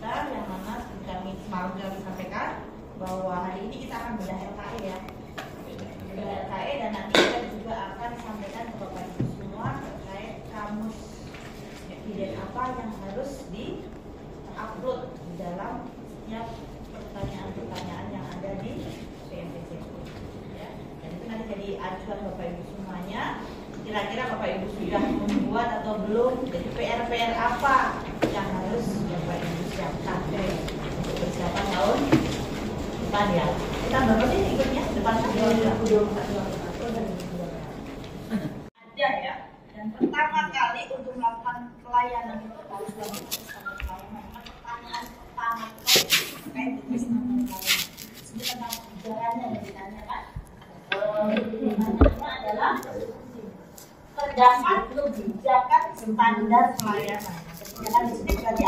kita yang mana kami semalam kami sampaikan bahwa hari ini kita akan bedah LKE ya. Bedah LKE dan nanti kita juga akan sampaikan ke Bapak Ibu semua terkait kamus dividen apa yang harus di-upload di dalam setiap pertanyaan-pertanyaan yang ada di PMPCP. Ya. Dan itu nanti jadi acuan Bapak Ibu semuanya. Kira-kira Bapak Ibu sudah membuat atau belum? Jadi PR-PR apa yang harus Bapak Ibu siapkan untuk persiapan tahun depan ya? Kita berapa sih ikutnya? Depan 2021 ada ya. Dan pertama kali untuk melakukan pelayanan itu harus dilakukan pelayanan. Pertanyaan pertama terkait dengan pelayanan. Tentang sejarahnya yang ditanyakan. Pertanyaannya adalah terdapat kebijakan standar pelayanan. Kebijakan di sini berarti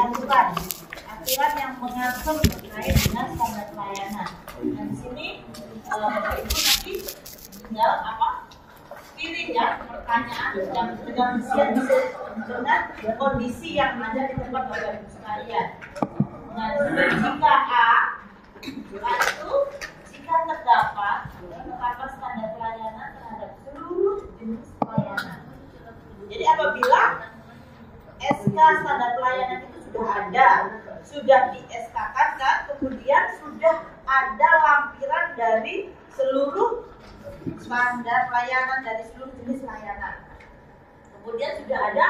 aturan yang mengatur terkait dengan standar pelayanan. Dan di sini Bapak Ibu nanti tinggal pilih ya pertanyaan yang dengan kondisi yang ada di tempat Bapak Ibu sekalian. Nah, jika A itu jika terdapat penerapan standar pelayanan terhadap seluruh jenis pelayanan. Jadi apabila SK standar pelayanan itu sudah ada, sudah di-SK-kan kan, kemudian sudah ada lampiran dari seluruh standar pelayanan dari seluruh jenis layanan. Kemudian sudah ada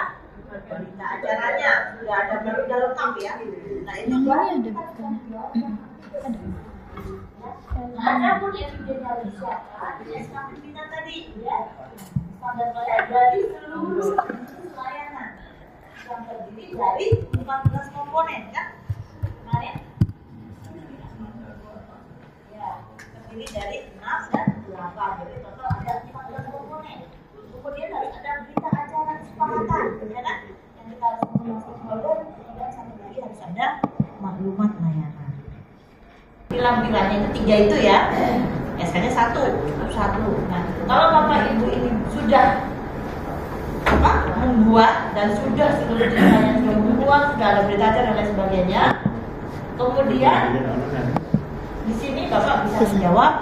berita acaranya, sudah ada berita lengkap ya. Nah itu kan ada pun evidensinya disiapkan di SK pimpinan tadi ya. Standar pelayanan dari seluruh layanan yang terdiri dari 14 komponen kan kemarin ya, terdiri dari 6 dan 8, jadi total ada 14 komponen. Kemudian harus ada berita acara kesepakatan ya kan, yang kita harus menggunakan dan satu lagi harus ada maklumat layanan. Lampirannya itu 3 itu ya, SK-nya satu. Nah, kalau Bapak Ibu ini sudah membuat dan sudah seluruh ceritanya sudah membuat, sudah ada berita acara dan lain sebagainya, kemudian di sini Bapak bisa menjawab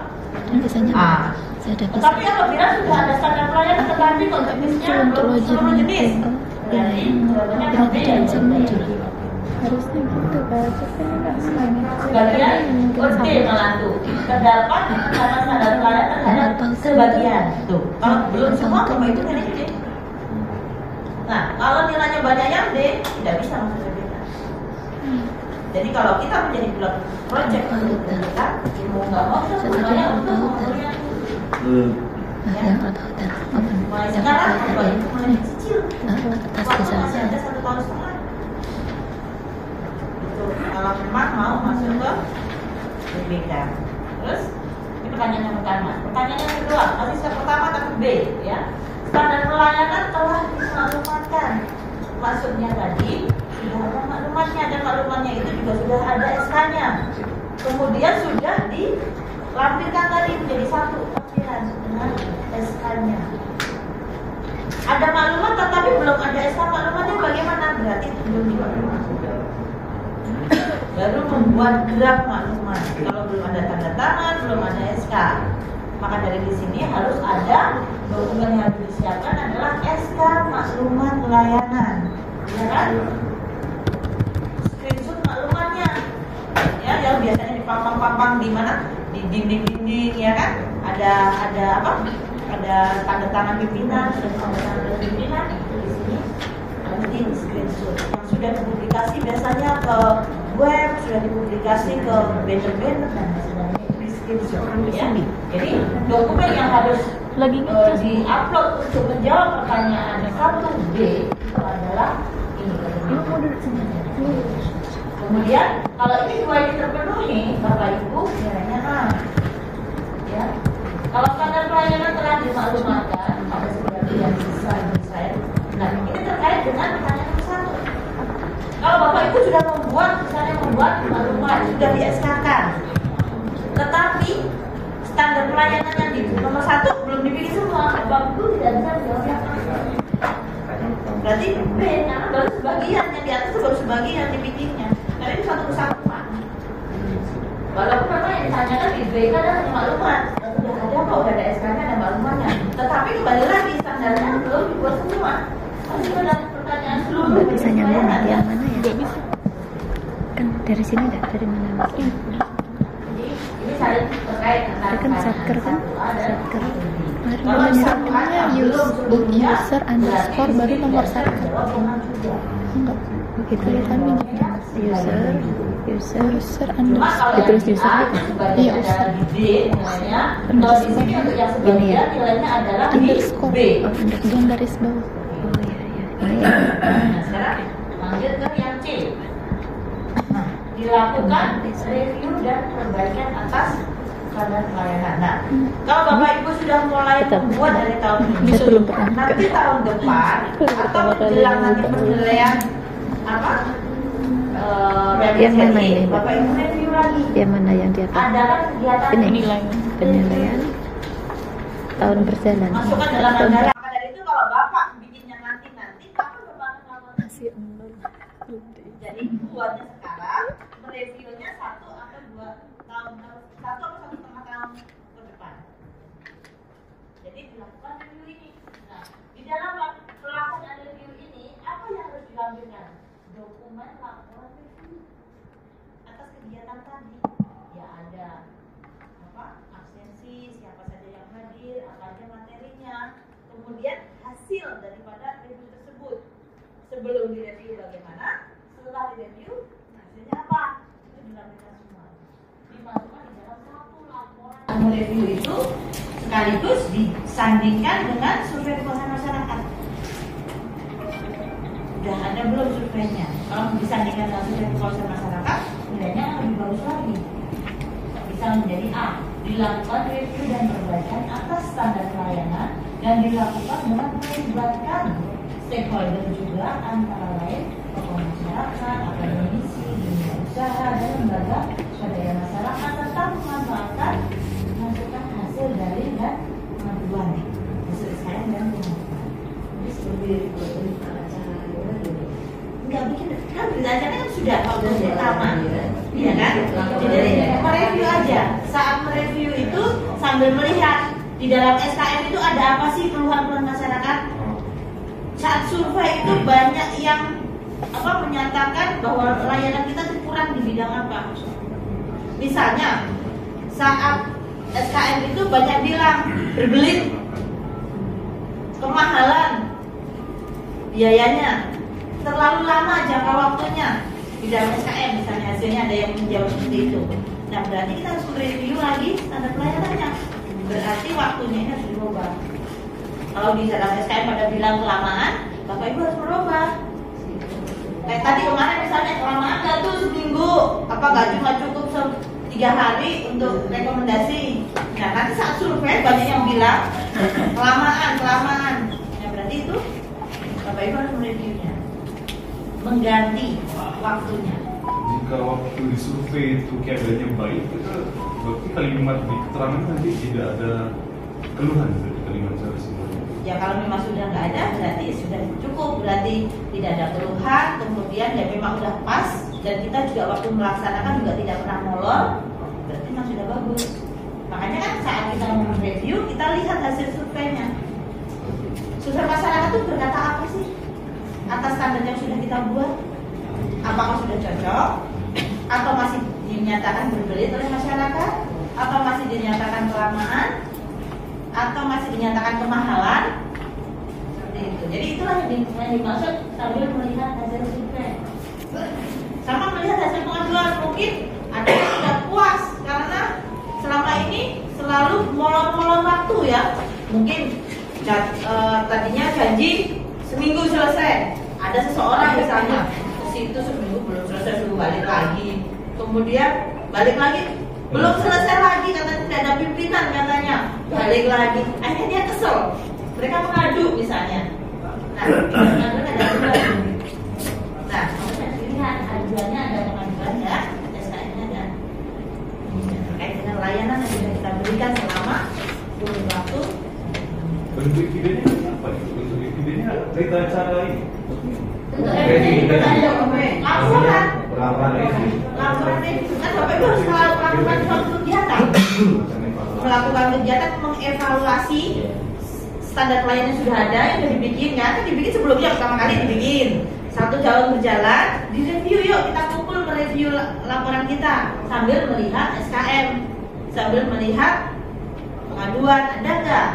A. Tetapi apabila sudah ada standar pelayanan tetapi kok jenisnya belum seluruh jenis, berarti jawabannya akan B ya. Harusnya gitu kan, tapi nggak sebagian D malah tuh terdapat standar pelayanan terhadap sebagian tuh. Kalau belum semua Bapak itu kan D. Nah, kalau nilainya banyak yang D, tidak bisa masuk ke D. Jadi kalau kita menjadi project untuk kita, mau nggak mau semuanya untuk menguliah. Mulai sekarang, mulai cicil. Waktu masih ada 1,5 tahun. Kalau memang mau masuk ke BPK. Terus ini pertanyaan yang pertama. Pertanyaan yang kedua, masih step pertama tapi B ya. Standar pelayanan telah dimaklumatkan. Maksudnya tadi sudah ada maklumatnya dan maklumatnya itu juga sudah ada SK-nya. Kemudian sudah dilampirkan tadi menjadi satu lampiran dengan SK-nya. Ada maklumat tetapi belum ada SK maklumatnya bagaimana? Berarti itu belum dimaklumat. Baru membuat draft maklumat. Kalau belum ada tanda tangan, belum ada SK, maka dari di sini harus ada dokumen yang harus disiapkan adalah SK maklumat layanan, ya kan? Screenshot maklumatnya, ya yang biasanya dipampang-pampang di mana? Di dinding-dinding, ya kan? Ada apa? Ada tanda tangan pimpinan, ada tanda tangan pimpinan. Di sini harus di screenshot. Yang sudah dipublikasi biasanya ke web, sudah dipublikasi ke banner-banner dan sebagainya di screenshot ya. Jadi dokumen yang harus di-upload untuk menjawab pertanyaan 1B itu adalah ini. Kemudian kalau ini 2 ini terpenuhi, Bapak Ibu nilainya A. Ya. Kalau standar pelayanan telah dimaklumatkan pada sebagian besar Israel. Nah, ini terkait dengan pertanyaan satu. Kalau Bapak Ibu sudah membuat maklumat, sudah di-SK-kan, tetapi standar pelayanan yang di nomor 1 belum dipilih semua, Bapak Ibu tidak bisa menjawabnya. Berarti B, karena baru sebagian yang di atas itu baru sebagian dipilihnya. Karena itu satu kesatuan. Walaupun memang yang ditanyakan di BK adalah maklumat, sudah ada kok, udah ada SK-nya, ada maklumatnya. Tetapi kembali lagi standarnya belum dibuat semua. Kalau itu ada pertanyaan seluruh. Nggak bisa nyambung yang mana ya? Nggak bisa. Kan dari sini nggak, dari mana lagi? Jadi ini saling terkait antara Kan satker kan? Satker. Kalau Namanya user underscore baru nomor satker. Enggak, begitu ya kami user underscore ditulis user iya user underscore ini ya underscore underscore garis bawah iya. Nah, sekarang lanjut ke yang C. Dilakukan review dan perbaikan atas standar pelayanan. Nah, kalau Bapak Ibu sudah mulai membuat dari tahun ini, nanti tahun depan atau menjelang nanti penilaian apa? Yang mana ini? Bapak Ibu review lagi. Yang mana yang di atas? Adakan kegiatan penilaian tahun berjalan. Masukkan dalam anggaran. Maka dari itu kalau Bapak bikinnya nanti, apa Bapak akan lakukan? Jadi buatnya sekarang, mereviewnya 1 atau 2 tahun, 1 atau 1,5 tahun ke depan. Jadi dilakukan review ini. Nah, di dalam pelaksanaan review ini, apa yang harus dilampirkan? Dokumen laporan review atas kegiatan tadi. Ya ada apa? Absensi, siapa saja yang hadir, apa aja materinya. Kemudian hasil daripada review tersebut. Sebelum direview bagaimana? Setelah direview, hasilnya apa? Itu dilampirkan semua. Dimasukkan di dalam satu laporan. Review itu sekaligus disandingkan dengan survei kepuasan masyarakat. Sudah ada belum surveinya? Kalau disandingkan dengan survei kepuasan masyarakat, nilainya akan lebih bagus lagi. Bisa menjadi A. Dilakukan review dan perbaikan atas standar pelayanan dan dilakukan dengan melibatkan stakeholder juga, antara lain tokoh masyarakat, akademisi, dunia usaha, dan lembaga swadaya masyarakat, serta memanfaatkan masukan hasil dari dan pengaduan hasil SKM dan pengaduan. Jadi seperti nggak bikin kan berita acara kan sudah tamat, iya kan? Jadi mereview aja. Saat mereview itu sambil melihat di dalam SKM itu ada apa sih keluhan-keluhan masyarakat. Saat survei itu banyak yang menyatakan bahwa layanan kita itu kurang di bidang apa. Misalnya saat SKM itu banyak bilang berbelit, kemahalan biayanya, terlalu lama jangka waktunya di dalam SKM, misalnya hasilnya ada yang menjawab seperti itu. Nah, berarti kita harus mereview lagi standar pelayanannya. Berarti waktunya ini harus dirubah. Kalau di dalam SKM pada bilang kelamaan, Bapak Ibu harus merubah. Kayak tadi kemarin misalnya kelamaan nggak tuh seminggu, nggak cuma cukup 3 hari untuk rekomendasi. Nah, nanti saat survei banyak yang bilang kelamaan. Nah, berarti itu Bapak Ibu harus mereviewnya, mengganti waktunya. Jika waktu disurvei itu keadaannya baik, itu berarti kalimat di keterangan nanti tidak ada keluhan dari kalimat saya semuanya. Ya kalau memang sudah nggak ada, berarti sudah cukup, berarti tidak ada keluhan, kemudian ya memang udah pas, dan kita juga waktu melaksanakan juga tidak pernah molor, berarti memang sudah bagus. Makanya kan saat kita mau review, kita lihat hasil surveinya. Survei masyarakat itu berkata apa sih atas standar yang sudah kita buat? Apakah sudah cocok? Atau masih dinyatakan berbelit oleh masyarakat? Atau masih dinyatakan kelamaan? Atau masih dinyatakan kemahalan? Seperti itu. Jadi itulah yang dimaksud sambil melihat hasil survei. Sama melihat hasil pengaduan, mungkin ada yang tidak puas karena selama ini selalu molor-molor waktu ya. Mungkin tadinya janji seminggu selesai. Ada seseorang misalnya ke situ seminggu belum selesai, suruh balik lagi. Kemudian balik lagi belum selesai lagi, katanya tidak ada pimpinan, katanya balik lagi. Akhirnya dia kesel, mereka mengadu misalnya. Nah, pengaduan ada dua. Nah, kalau dilihat aduannya ada pengaduan ya, SKM-nya ada terkait dengan layanan yang sudah kita berikan selama kurun waktu. Bentuk videonya apa? Bentuk videonya berita acara ini. Laporan. melakukan kegiatan mengevaluasi standar pelayanan sudah ada yang sudah dibikin kan dibikin sebelumnya pertama kali dibikin 1 tahun berjalan direview yuk kita kumpul mereview laporan kita sambil melihat SKM sambil melihat pengaduan ada nggak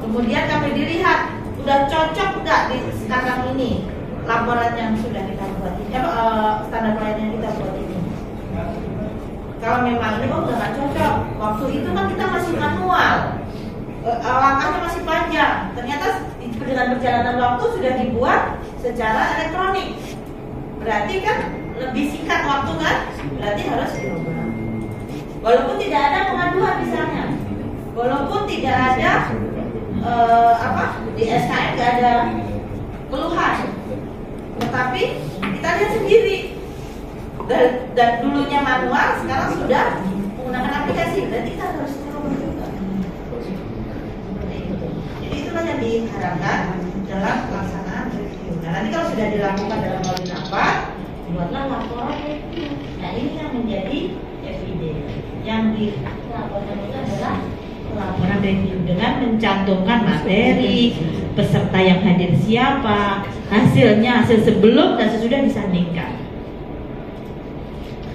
kemudian kami dilihat udah cocok nggak di sekarang ini laporan yang sudah kita buat ini standar pelayanan yang kita buat ini kalau memang ini udah nggak cocok waktu itu kan kita masih manual langkahnya masih panjang ternyata dengan perjalanan waktu sudah dibuat secara elektronik berarti kan lebih singkat waktu kan berarti harus diubah walaupun tidak ada pengaduan misalnya walaupun tidak ada di SKM nggak ada keluhan tetapi kita lihat sendiri dan dulunya manual sekarang sudah menggunakan aplikasi berarti kita harus terus juga jadi itulah yang diharapkan dalam pelaksanaan review nah nanti kalau sudah dilakukan dalam melalui rapat buatlah laporan review nah ini yang menjadi evidence yang dilaporkan itu adalah laporan review dengan mencantumkan materi, peserta yang hadir siapa, hasil sebelum dan sesudah disandingkan.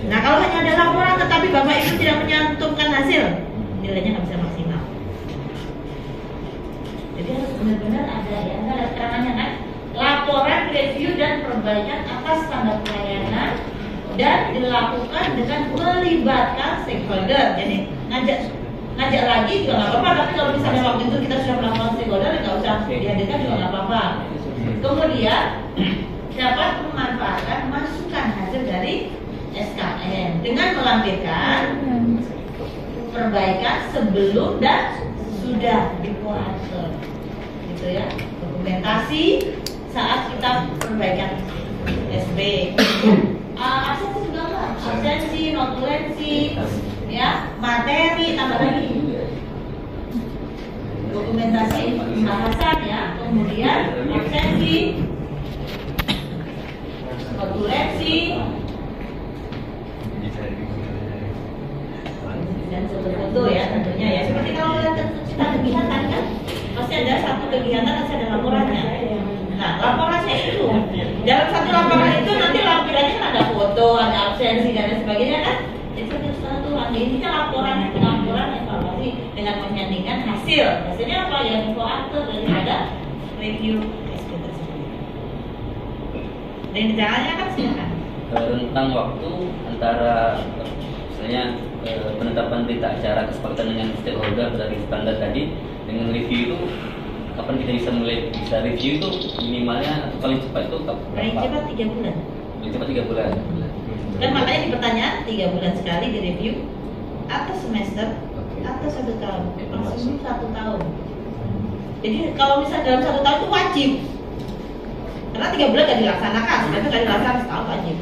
Nah kalau hanya ada laporan tetapi Bapak Ibu tidak menyantumkan hasil, nilainya nggak bisa maksimal. Jadi harus benar-benar ada ya, ada keterangannya kan, laporan review dan perbaikan atas standar pelayanan dan dilakukan dengan melibatkan stakeholder. Jadi ngajak lagi juga nggak apa-apa, tapi kalau misalnya waktu itu kita sudah melakukan stakeholder nggak usah dihadirkan juga nggak apa-apa. Kemudian dapat memanfaatkan masukan hasil dari SKM dengan melampirkan perbaikan sebelum dan sudah dibuat, gitu ya, dokumentasi saat kita perbaikan SB. Absensi juga nggak, absensi, notulensi, ya, materi tambah lagi, dokumentasi pembahasan ya, kemudian absensi, notulensi, dan foto ya tentunya ya. Seperti kalau kita kegiatan kan, pasti ada satu kegiatan pasti ada laporannya. Nah laporannya itu dalam satu laporan itu nanti lampirannya kan ada foto, ada absensi dan lain sebagainya kan. Itu satu intinya laporan evaluasi dengan menyandingkan hasilnya apa yang info akte daripada review SK tersebut. Dan caranya kan silakan. Rentang waktu antara misalnya penetapan berita acara kesepakatan dengan stakeholder dari standar tadi dengan review itu kapan kita bisa review itu minimalnya atau paling cepat itu kapan? Paling cepat 3 bulan. Paling cepat 3 bulan. Kan makanya di pertanyaan 3 bulan sekali di review atau semester atau 1 tahun, maksimum 1 tahun. Jadi kalau misalnya dalam 1 tahun itu wajib, karena 3 bulan gak dilaksanakan, tapi gak dilaksanakan setahun wajib.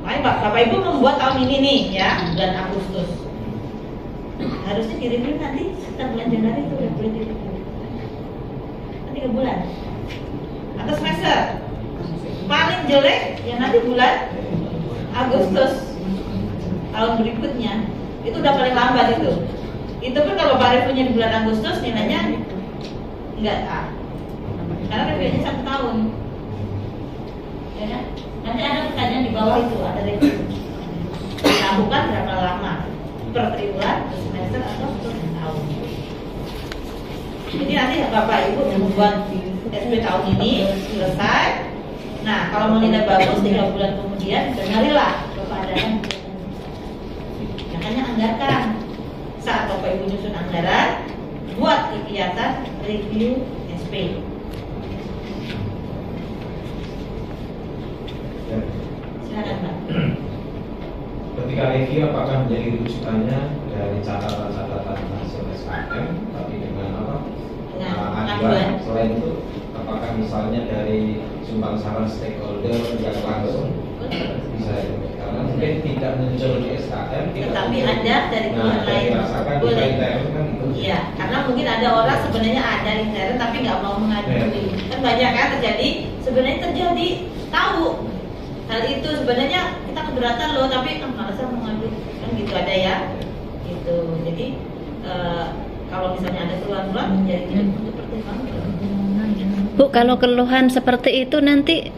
Makanya Bapak Ibu membuat tahun ini nih ya, bulan Agustus. Harusnya di review nanti sekitar bulan Januari itu udah boleh di review. 3 bulan atau semester. Paling jelek ya nanti bulan Agustus tahun berikutnya. Itu udah paling lambat itu. Itu pun kalau Bapak reviewnya di bulan Agustus nilainya enggak A. Karena reviewnya 1 tahun. Ya kan? Nanti ada pertanyaan di bawah itu, ada review. Dilakukan berapa lama? Per triwulan, per semester atau per tahun. Jadi nanti Bapak Ibu membuat SP tahun ini selesai. Nah, kalau mau nilai bagus 3 bulan kemudian dengarlah kepadaan. Makanya anggarkan. Saat Bapak Ibu nyusun anggaran, buat kegiatan review SP. Silakan Pak. Ketika review apakah menjadi rujukannya dari catatan-catatan hasil SKM, tapi dengan apa? Aduan. Selain itu, apakah misalnya dari sumbang saran stakeholder yang langsung bisa karena mungkin tidak muncul di SKM, tetapi ada dari pihak lain. Boleh. Kan itu. Iya, karena mungkin ada orang sebenarnya ada intern tapi nggak mau mengakui. Kan banyak kan terjadi. Sebenarnya terjadi tahu hal itu sebenarnya kita keberatan loh, tapi kan malasnya mengadu kan gitu ada ya. Gitu. Jadi kalau misalnya ada keluhan-keluhan jadi tidak untuk pertimbangan. Bu, kalau keluhan seperti itu nanti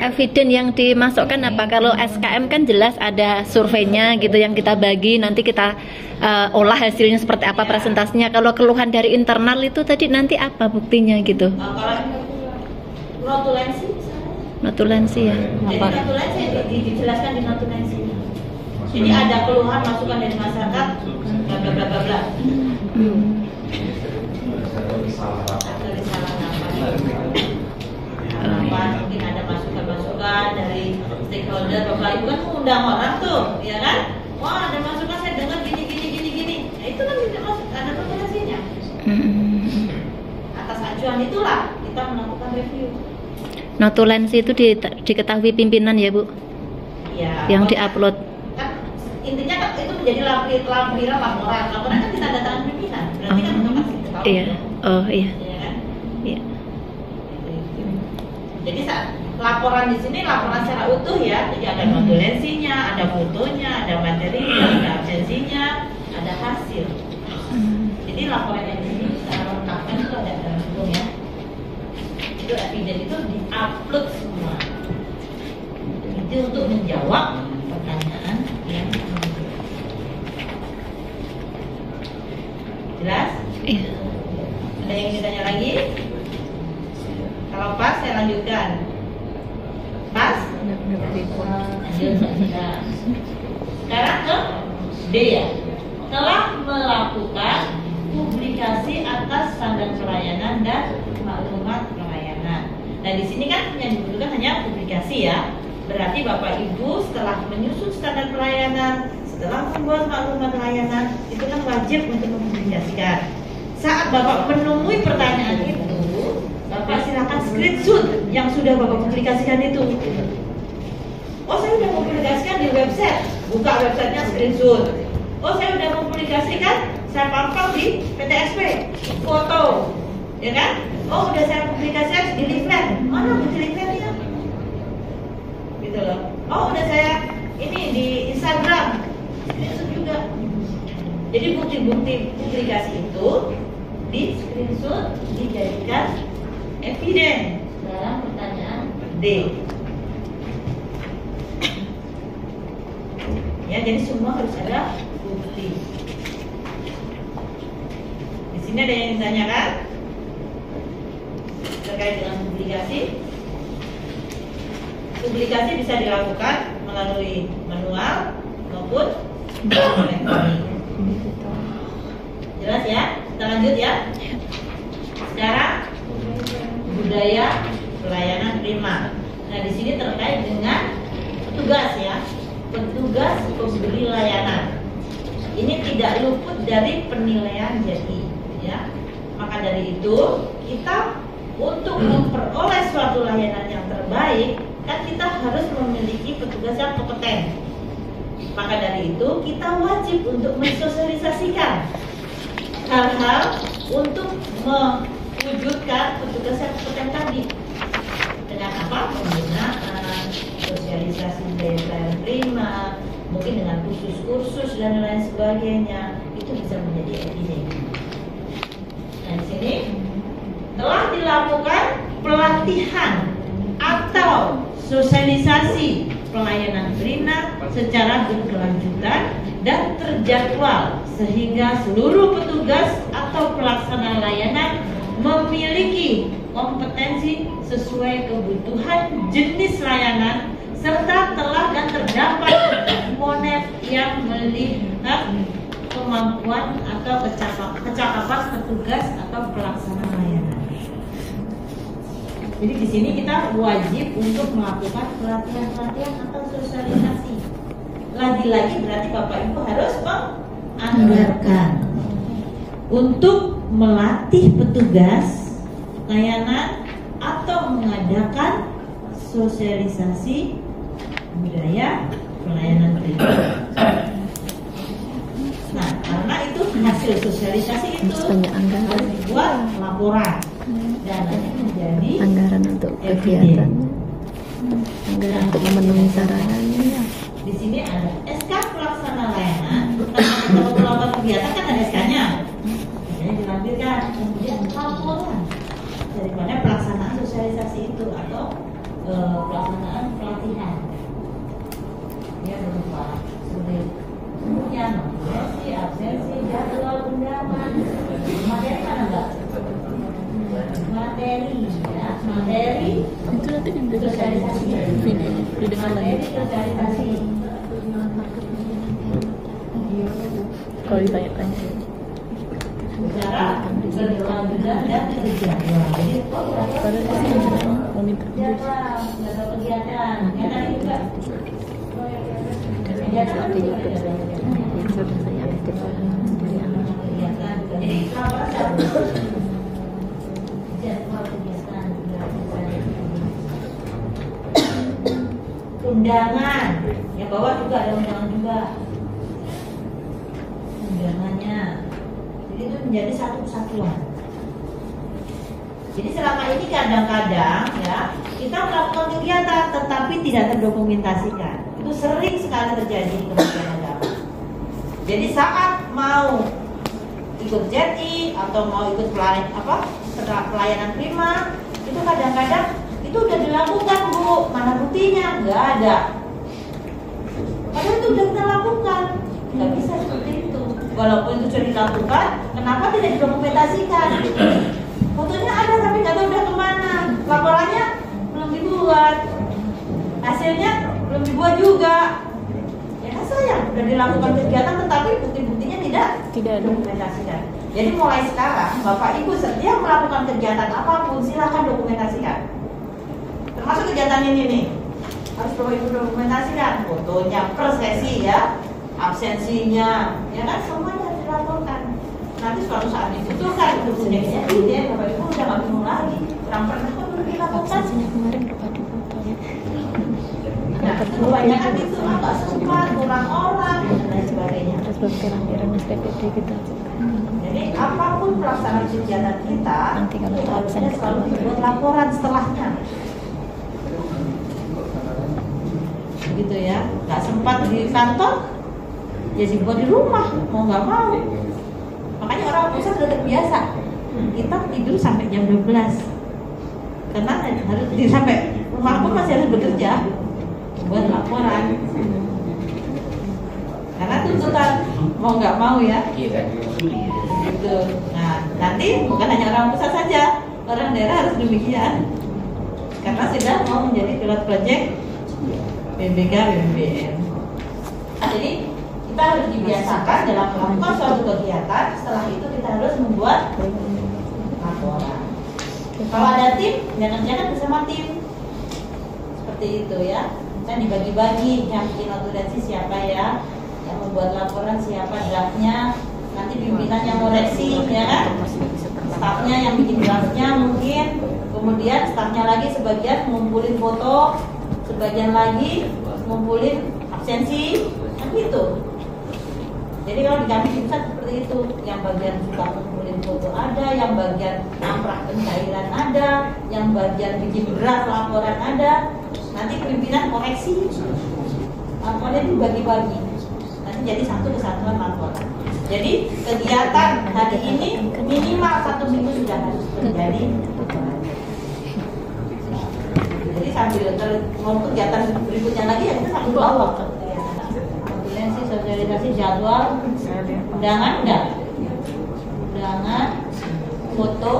eviden yang dimasukkan apa? Kalau SKM kan jelas ada surveinya gitu yang kita bagi, nanti kita olah hasilnya seperti apa presentasinya. Kalau keluhan dari internal itu tadi nanti apa buktinya gitu? Kalau notulensi misalnya. Notulensi ya. Jadi notulensi dijelaskan di notulensi. Jadi ada keluhan masukan dari masyarakat, bla bla bla bla bla. Dari salah apa? Mungkin ada masukan-masukan dari stakeholder. Bapak Ibu kan mengundang orang tuh, ya kan? Wah, ada masukan saya dengar gini. Nah, itu kan tidak masuk, ada notulensinya. Atas acuan itulah kita melakukan review. Notulensi itu diketahui pimpinan ya Bu? Ya. Yang diupload. Kan intinya kan itu menjadi lampiran laporan. Laporan kan kita datang pimpinan. Berarti kan kita masih tahu. Iya. Oh iya. Iya kan? Iya. Jadi saat laporan di sini laporan secara utuh ya. Jadi ada notulensinya, ada fotonya, ada materinya, ada absensinya, ada hasil. Jadi laporan yang di sini secara lengkapnya itu ada dalam hukum ya. Itu eviden itu diupload semua. Itu untuk menjawab pertanyaan yang jelas? Iya. Ada yang ditanya lagi? Kalau pas saya lanjutkan. Pas? Lanjut. Sekarang ke D ya. Telah melakukan publikasi atas standar pelayanan dan maklumat pelayanan. Nah di sini kan yang dibutuhkan hanya publikasi ya. Berarti Bapak Ibu setelah menyusun standar pelayanan, setelah membuat maklumat pelayanan, itu kan wajib untuk mempublikasikan. Saat Bapak menemui pertanyaan itu, Bapak silakan screenshot yang sudah Bapak publikasikan itu. Oh saya sudah mempublikasikan di website, buka websitenya screenshot. Oh saya sudah mempublikasikan, saya pampang di PTSP, foto, ya kan? Oh sudah saya publikasikan di leaflet, mana bukti leafletnya? Gitu loh. Oh udah saya ini di Instagram, screenshot juga. Jadi bukti-bukti publikasi itu di screenshot dijadikan eviden dalam pertanyaan D. Ya, jadi semua harus ada bukti. Di sini ada yang ditanyakan terkait dengan publikasi. Publikasi bisa dilakukan melalui manual maupun elektronik. Jelas ya? Kita lanjut ya. Sekarang budaya pelayanan prima. Nah, di sini terkait dengan petugas ya. Petugas pemberi layanan. Ini tidak luput dari penilaian jadi ya. Maka dari itu, kita untuk memperoleh suatu layanan yang terbaik, kan kita harus memiliki petugas yang kompeten. Maka dari itu, kita wajib untuk mensosialisasikan hal-hal untuk mewujudkan petugas yang kompeten tadi. Dengan apa? Pembinaan, sosialisasi pelayanan prima, mungkin dengan kursus-kursus dan lain sebagainya, itu bisa menjadi eviden. Nah, di sini telah dilakukan pelatihan atau sosialisasi pelayanan prima secara berkelanjutan dan terjadwal sehingga seluruh petugas atau pelaksana layanan memiliki kompetensi sesuai kebutuhan jenis layanan serta telah dan terdapat komponen yang melihat kemampuan atau kecakapan petugas atau pelaksana layanan. Jadi di sini kita wajib untuk melakukan pelatihan-pelatihan atau sosialisasi. Lagi-lagi berarti Bapak Ibu harus menganggarkan untuk melatih petugas layanan atau mengadakan sosialisasi budaya pelayanan prima. Nah, karena itu hasil sosialisasi itu harus dibuat laporan dan nanti menjadi anggaran untuk kegiatannya, anggaran untuk memenuhi sarananya. Di sini ada SK pelaksana layanan tanggal 28 kegiatan kan ada SK-nya, jadi dilampirkan, kemudian laporan daripada pelaksanaan sosialisasi itu atau pelaksanaan pelatihan. Ya berupa seperti kemudian absensi, jadwal undangan, materi mana enggak? Materi, ya materi Itu nanti sosialisasi, materi sosialisasi. kalau ditanya-tanya. Bicara berkelanjutan dan berjadwal. Jadi Padahal di sini sebenarnya mau minta jadwal, jadwal kegiatan. Ya tadi juga. saat di YouTube saya sudah saya aktif Kegiatan. Jadi laporan jadwal kegiatan. Undangan. Yang bawah juga ada undangan juga. Undangannya. Jadi itu menjadi satu kesatuan. Jadi selama ini kadang-kadang ya kita melakukan kegiatan tetapi tidak terdokumentasikan. Itu sering sekali terjadi di Kementerian Agama. Jadi saat mau ikut JI atau mau ikut pelayanan prima, itu kadang-kadang itu udah dilakukan Bu, mana buktinya? Nggak ada. Padahal itu udah kita lakukan, nggak bisa seperti itu. Walaupun itu sudah dilakukan, kenapa tidak didokumentasikan? Fotonya ada tapi nggak tahu udah kemana. Laporannya belum dibuat, hasilnya belum dibuat juga. Ya kan sayang, sudah dilakukan kegiatan tetapi bukti-buktinya tidak didokumentasikan. Jadi mulai sekarang Bapak Ibu setiap melakukan kegiatan apapun silahkan dokumentasikan. Termasuk kegiatan ini nih, harus Bapak Ibu dokumentasikan fotonya per sesi ya, absensinya, ya kan semuanya harus dilaporkan. Nanti suatu saat dibutuhkan untuk sendirinya, dia Bapak Ibu udah nggak bingung lagi. Orang pernah kok belum dilakukan. kemarin lupa di foto ya. Nah, kebanyakan itu agak sempat, kurang orang dan lain sebagainya. Terus berkira-kira SPPD kita. Jadi apapun pelaksanaan kegiatan kita, Nanti kalau itu ada absen harusnya selalu dibuat laporan setelahnya. Gitu ya, nggak sempat di kantor, ya dibuat di rumah, mau nggak mau. Makanya orang pusat sudah terbiasa, kita tidur sampai jam 12, karena harus sampai rumah pun masih harus bekerja buat laporan. Karena tuntutan mau nggak mau ya. Gitu. Nah, nanti bukan hanya orang pusat saja, orang daerah harus demikian. Karena sudah mau menjadi pilot project PBK BBM. Nah, jadi kita harus dibiasakan dalam melakukan suatu kegiatan. Setelah itu kita harus membuat laporan. Kalau ada tim, jangan-jangan bersama tim. Seperti itu ya. Dan dibagi-bagi yang bikin notulensi siapa ya, yang membuat laporan siapa, draftnya. Nanti pimpinan yang koreksi ya kan, stafnya yang bikin draftnya mungkin, kemudian stafnya lagi sebagian ngumpulin foto, sebagian lagi ngumpulin absensi, kan gitu. Jadi kalau di kami di pusat seperti itu, yang bagian suka ngumpulin foto ada, yang bagian namprah pencairan ada, yang bagian bikin draft laporan ada. Nanti pimpinan koreksi, laporannya dibagi-bagi. Nanti jadi satu kesatuan laporan. Jadi kegiatan hari ini minimal 1 minggu sudah harus terjadi. Jadi sambil mau kegiatan berikutnya lagi ya kita sambil bawa notulensi, sosialisasi, jadwal, undangan enggak? Undangan, foto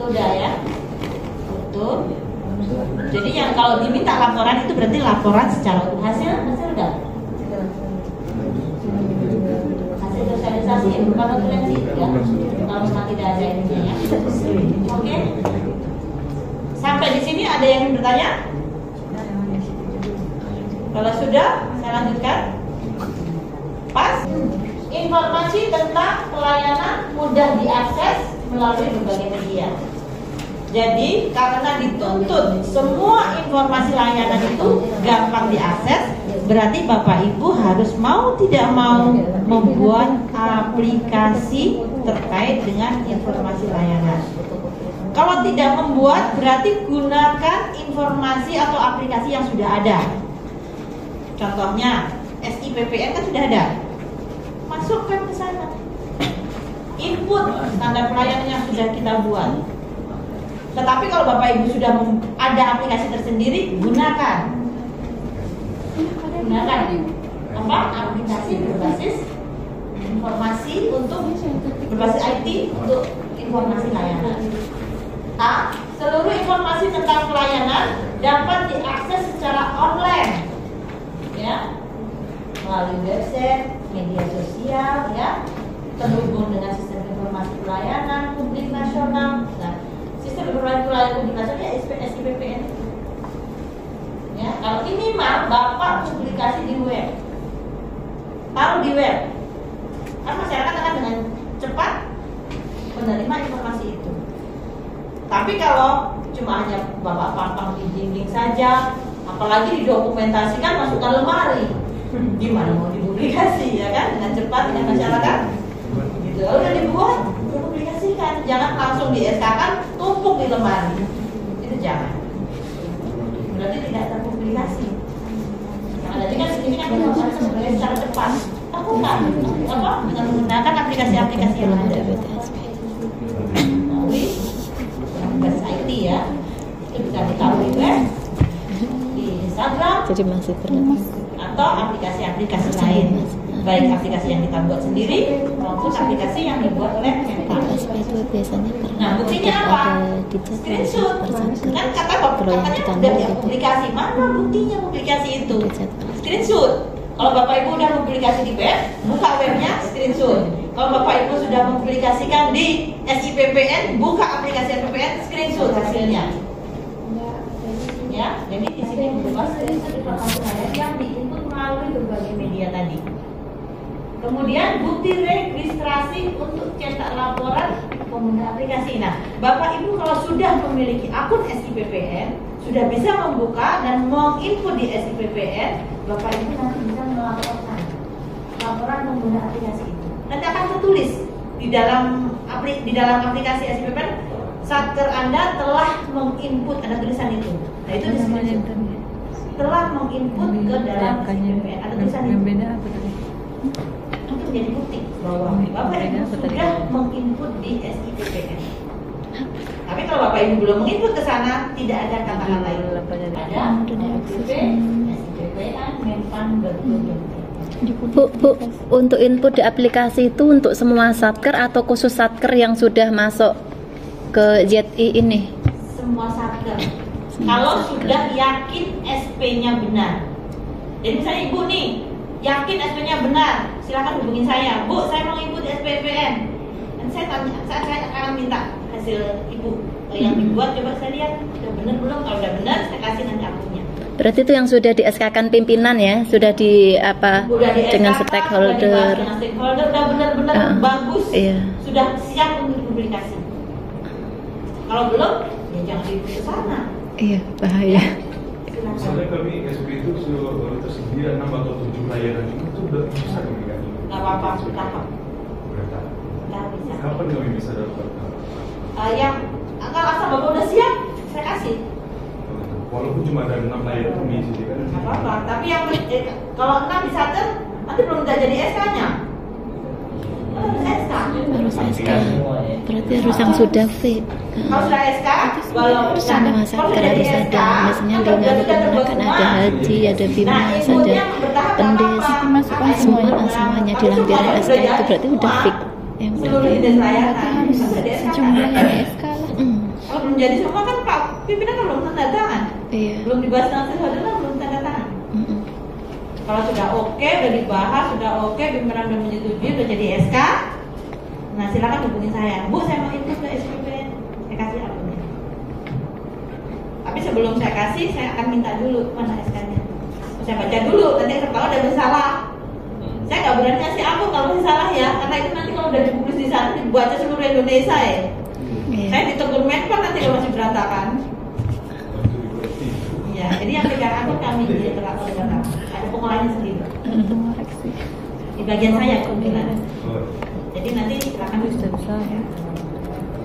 udah ya, foto. Jadi yang kalau diminta laporan itu berarti laporan secara utuh. Hasil udah. Sosialisasi bukan notulensi ya. Kalau memang tidak ada ininya ya. Oke. Sampai di sini ada yang bertanya? Kalau sudah, saya lanjutkan. Pas. Informasi tentang pelayanan mudah diakses melalui berbagai media. Jadi karena dituntut semua informasi layanan itu gampang diakses, berarti Bapak Ibu harus mau tidak mau membuat aplikasi terkait dengan informasi layanan. Kalau tidak membuat, berarti gunakan informasi atau aplikasi yang sudah ada. Contohnya SIPPN kan sudah ada, masukkan ke sana. input standar pelayanan yang sudah kita buat. Tetapi kalau Bapak Ibu sudah ada aplikasi tersendiri, gunakan apa? Aplikasi berbasis informasi untuk berbasis IT untuk informasi layanan. A. Seluruh informasi tentang pelayanan dapat diakses secara online, ya, melalui website, media sosial, ya, terhubung dengan sistem informasi pelayanan publik nasional. Nah, sistem informasi pelayanan publik nasional ya SIPPN. Ya, kalau minimal Bapak publikasi di web, taruh di web, kan masyarakat akan dengan cepat menerima informasi itu. Tapi kalau cuma hanya Bapak pampang di dinding saja, apalagi didokumentasikan masuk ke lemari, gimana mau dipublikasi, ya kan, dengan cepat dengan masyarakat? Gitu, udah dibuat, dipublikasikan, jangan langsung di SK kan, tumpuk di lemari, itu jangan. Berarti tidak terpublikasi. Nah, jadi kan ini kan informasi sebenarnya secara cepat. Lakukan apa dengan menggunakan aplikasi-aplikasi yang ada. Basis IT ya, itu bisa ditaruh di web, di Instagram, Jadi masih berlaku. atau aplikasi-aplikasi lain, baik aplikasi yang kita buat sendiri maupun aplikasi yang dibuat oleh Menpan. itu biasanya Nah, buktinya apa? di chat Screenshot. Kan katanya udah publikasi. Mana buktinya publikasi itu? Screenshot. Kalau Bapak Ibu udah publikasi di web, buka webnya, screenshot. Kalau Bapak Ibu sudah mempublikasikan di SIPPN, buka aplikasi SIPPN, screenshot hasilnya. Ya, jadi di sini berupa screenshot informasi yang diinput melalui berbagai media tadi. Kemudian bukti registrasi untuk cetak laporan pengguna aplikasi. Nah, Bapak Ibu kalau sudah memiliki akun SIPPN, sudah bisa membuka dan menginput di SIPPN, Bapak Ibu nanti bisa melaporkan laporan pengguna aplikasi itu. Nanti akan tertulis di dalam aplikasi SIPPN, Satker Anda telah menginput, ada tulisan itu. Nah, itu disebut telah menginput ke dalam SIPPN, ada tulisan itu. Untuk menjadi bukti bahwa Bapak Ibu sudah menginput di SIPPN. Tapi kalau Bapak Ibu belum menginput ke sana, tidak ada kata-kata itu. Ada SIPPN, Menpan, Bu, untuk input di aplikasi itu untuk semua satker atau khusus satker yang sudah masuk ke ZI ini? Semua satker. Kalau sudah yakin SP-nya benar. Jadi misalnya Ibu nih, yakin SP-nya benar, silakan hubungi saya. Bu, saya mau input di SPPN. Dan saya akan minta hasil Ibu yang dibuat, coba saya lihat sudah benar belum. Kalau sudah benar, saya kasih nanti akunnya. Berarti itu yang sudah di SK-kan pimpinan ya, sudah di apa Udah di dengan SK, stakeholder. dengan stakeholder udah benar-benar bagus, Iya. sudah siap untuk dipublikasi. Kalau belum, ya jangan diikut ke sana. Iya, bahaya. Silakan. Soalnya kami SP itu tersedia 6 atau 7 layanan itu udah bisa diberikan. Nggak apa-apa, bertahap. Bertahap. Nggak bisa. Kapan kami bisa dapat? Yang kalau asal Bapak udah siap, saya kasih. Walaupun cuma ada 6 layanan kami sediakan. Nggak apa-apa. Tapi yang kalau 6 di Satker, nanti belum bisa jadi SK-nya. Harus SK. Harus SK. Berarti harus yang sudah fit. Kalau sudah SK, walau Semua satker harus ada. Misalnya di mana kan ada haji, ada bimas, ada pendes. Semuanya dilampirkan SK itu berarti udah fit. seluruh ide layanan Sejumlah yang SK lah. kalau belum jadi semua kan Pak pimpinan kan belum tanda tangan, Iya. belum dibahas dengan stakeholder belum tanda tangan. Kalau sudah oke, udah dibahas, sudah oke, pimpinan udah menyetujui, udah jadi SK, nah silakan hubungi saya. Bu, saya mau input ke SPPN, saya kasih akunnya. Tapi sebelum saya kasih, saya akan minta dulu mana SK-nya. Saya baca dulu, nanti kalau ada bersalah. Saya nggak berani ngasih akun kalau salah ya, karena itu nanti kalau udah dipublis di sana dibaca seluruh Indonesia ya. Saya ditegur Menpan nanti kalau masih berantakan. Ya, jadi yang pegang akun kami di terlalu ada pengolahannya sendiri. Di bagian saya pimpinan. Jadi nanti silakan bisa.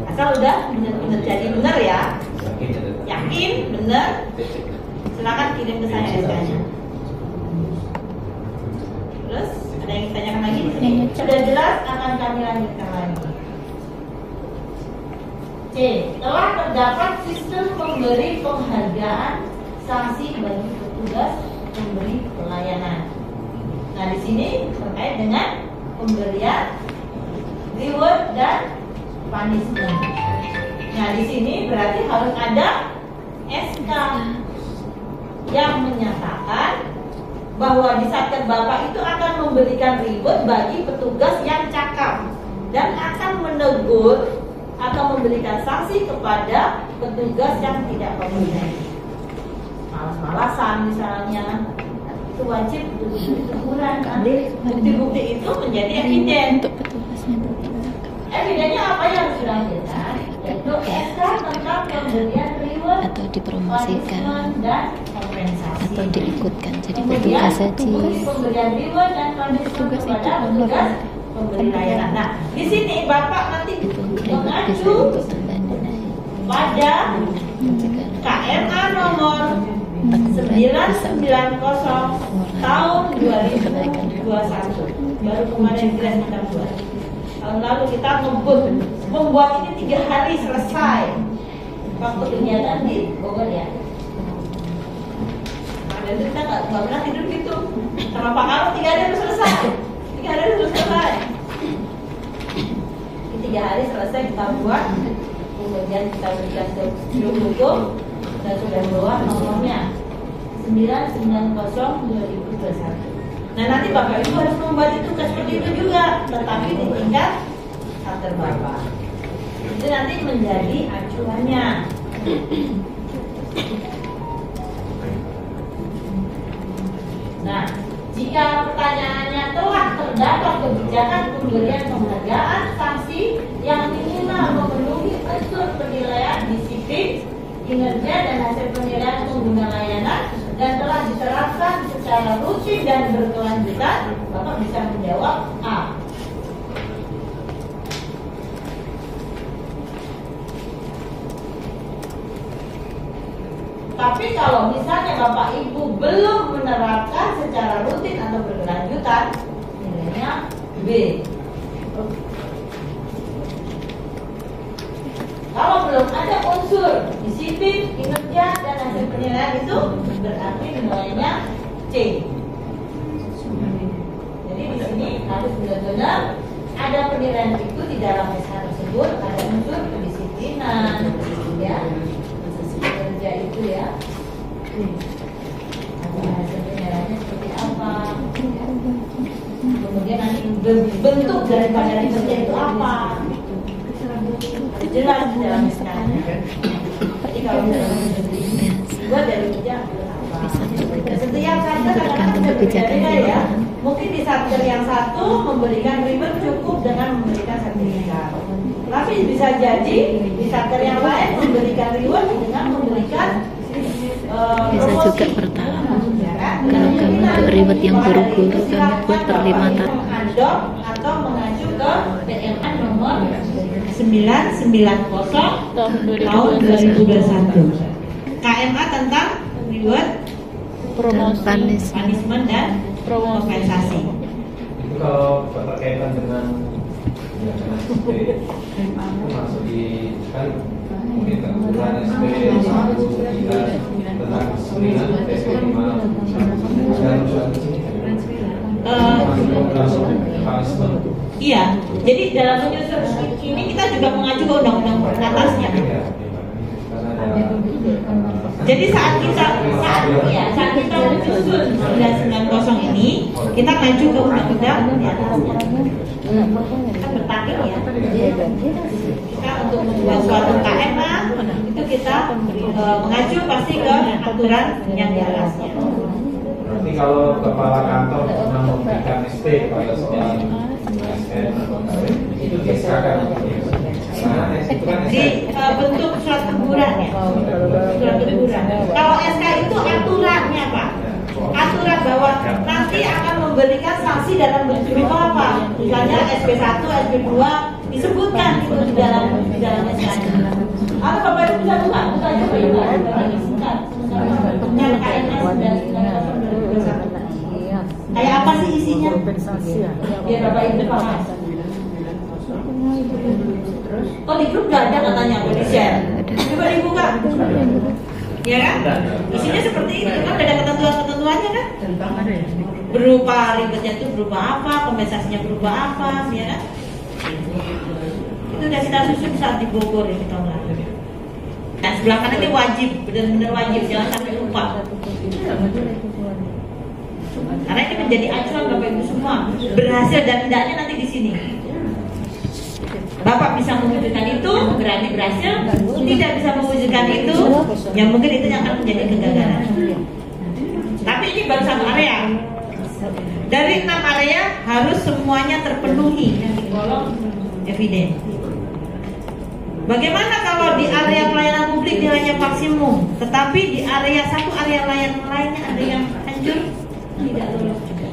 Asal udah benar-benar jadi benar ya. Yakin benar. Silakan kirim ke saya SK-nya. Terus ada yang ditanyakan lagi? Sudah jelas akan kami lanjutkan lagi. Telah terdapat sistem memberi penghargaan sanksi bagi petugas pemberi pelayanan. Nah, di sini terkait dengan pemberian reward dan punishment. Nah, di sini berarti harus ada SK yang menyatakan bahwa di Satker Bapak itu akan memberikan reward bagi petugas yang cakap dan akan menegur atau memberikan sanksi kepada petugas yang tidak kompeten. Malas-malasan misalnya, itu wajib teguran. Bukti-bukti itu menjadi eviden. Evidennya apa yang sudah dihasilkan? Yaitu SK tentang pemberian reward atau dipromosikan dan kompensasi atau diikutkan jadi kemudian petugas haji. Pemberian reward dan punishment kepada petugas pemberi layanan. Nah, di sini Bapak nanti mengacu pada KMA nomor 990 tahun 2021. Baru kemarin kita buat. Tahun lalu kita membuat ini 3 hari selesai. Waktu kegiatan di Bogor ya. Dan kita nggak pernah tidur gitu. Sama Pak Karo 3 hari harus selesai. 3 hari harus selesai. Ini 3 hari selesai kita buat. Kemudian kita berikan sebelum hukum dan sudah bawa nomornya 990/2021. Nah, nanti Bapak Ibu harus membuat itu seperti itu juga, tetapi di tingkat Satker Bapak. Itu nanti menjadi acuannya. Nah, jika pertanyaannya telah terdapat kebijakan pemberian penghargaan sanksi yang minimal memenuhi unsur penilaian disiplin, kinerja dan hasil penilaian pengguna layanan dan telah diterapkan secara rutin dan berkelanjutan, Bapak bisa menjawab A. Tapi kalau misalnya Bapak Ibu belum menerapkan secara rutin atau berkelanjutan, nilainya B. Kalau belum ada unsur disiplin, kinerja dan hasil penilaian itu berarti nilainya C. Jadi di sini harus benar-benar ada penilaian itu di dalam SK tersebut, ada unsur kedisiplinan, ya, kinerja itu ya. Hasil penilaiannya seperti apa? Kemudian nanti bentuk daripada kinerja itu apa? Jelas di dalam SK-nya. Jadi kalau buat dari kerja setiap satker kadang-kadang berbeda ya. Mungkin di satker yang satu memberikan reward cukup dengan memberikan sertifikat. Tapi bisa jadi di satker yang lain memberikan reward dengan memberikan bisa juga bertahap. Kalau kami untuk reward yang guru-guru kami buat per 5 tahun. Atau mengacu ke PMA nomor 990 tahun 2021. KMA tentang reward, punishment dan kompensasi. Itu kalau berkaitan dengan SP itu masuk di kan mungkin kebetulan SP 1 tentang kesenian SP 5 iya, jadi dalam menyusun ini kita juga mengacu ke undang-undang atasnya. Jadi saat kita menyusun 990 ini, kita mengacu ke undang-undang di atasnya. Kita bertanding ya. Kita untuk membuat suatu KMA itu kita mengacu pasti ke aturan yang di atasnya. Berarti kalau kepala kantor pernah memberikan SP pada seorang ASN atau KW, itu diserahkan di bentuk surat teguran ya. Surat teguran. Kalau SK itu aturannya Pak. Aturan bahwa nanti akan memberikan sanksi dalam bentuk apa? Misalnya SP1, SP2 disebutkan itu di dalam SK. Atau Bapak Ibu bisa buka juga ya. Kayak apa sih isinya? Biar Bapak Ibu paham. Oh di grup nggak ada katanya, boleh share. Coba dibuka. Ya kan? Isinya seperti itu kan, ada ketentuan-ketentuannya kan? Berupa ribetnya itu berupa apa, kompensasinya berupa apa, ya kan? Itu udah kita susun saat di Bogor ya kita lalu. Dan sebelah kanan ini wajib, benar-benar wajib, jangan sampai lupa. Karena ini menjadi acuan Bapak Ibu semua, berhasil dan tidaknya nanti di sini. Bapak bisa mewujudkan itu, berani berhasil, tidak bisa mewujudkan itu, ya mungkin itu yang akan menjadi kegagalan. Tapi ini baru satu area. Dari 6 area harus semuanya terpenuhi yang di kolom eviden. Bagaimana kalau di area pelayanan publik dia hanya maksimum, tetapi di area satu area layanan lainnya ada yang hancur, tidak lolos juga.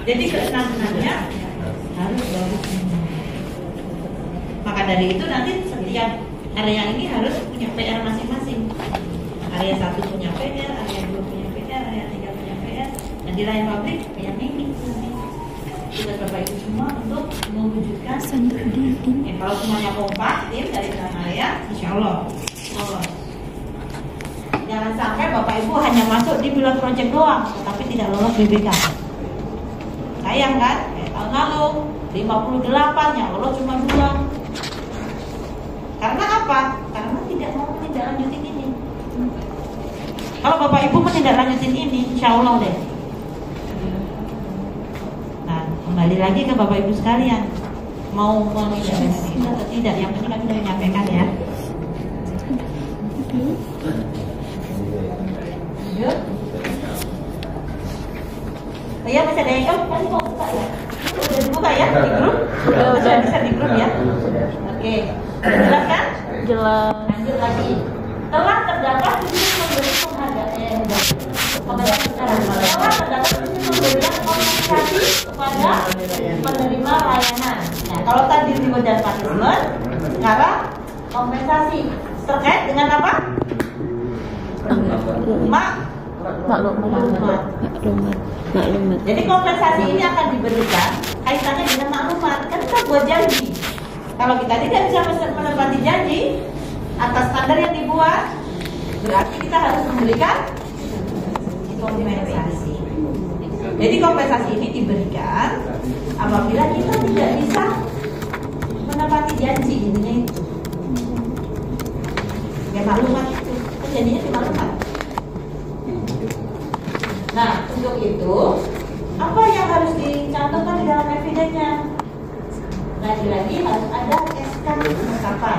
Jadi ke-6-nya harus bagus. Maka dari itu nanti setiap area ini harus punya PR masing-masing. Area 1 punya PR, area 2 punya PR, area 3 punya PR, dan di layanan publik PR ini. Tugas Bapak Ibu semua untuk mewujudkan. Kalau semuanya kompak, tim dari dalam area, insya Allah lolos. Jangan sampai Bapak Ibu hanya masuk di pilot project doang, tetapi tidak lolos BBK. Sayang kan? Kayak tahun lalu 58 yang lolos cuma 2. Karena apa? Karena tidak mau menindaklanjutin ini. Kalau Bapak Ibu menindaklanjutin ini, insya Allah deh. Kembali lagi ke Bapak Ibu sekalian, mau menindaklanjuti itu atau tidak, yang penting kami sudah menyampaikan ya. Lanjut. Oh iya, masih ada yang pasti mau buka ya? Udah dibuka ya di grup? Sudah bisa di grup ya? Oke, jelas kan? Jelas. Lanjut lagi. Telah terdapat sistem memberi penghargaan telah terdapat sistem pemberian kompensasi kepada penerima layanan. Nah, kalau tadi reward dan punishment, sekarang kompensasi terkait dengan apa? Maklumat. Jadi kompensasi ini akan diberikan kaitannya dengan maklumat. Kan kita buat janji. Kalau kita tidak bisa menepati janji atas standar yang dibuat, berarti kita harus memberikan kompensasi. Jadi kompensasi ini diberikan apabila kita tidak bisa menepati janji, intinya itu. Ya maklumat itu, janjinya di maklumat. Nah, untuk itu apa yang harus dicantumkan di dalam evidennya? Lagi-lagi harus ada SK penetapan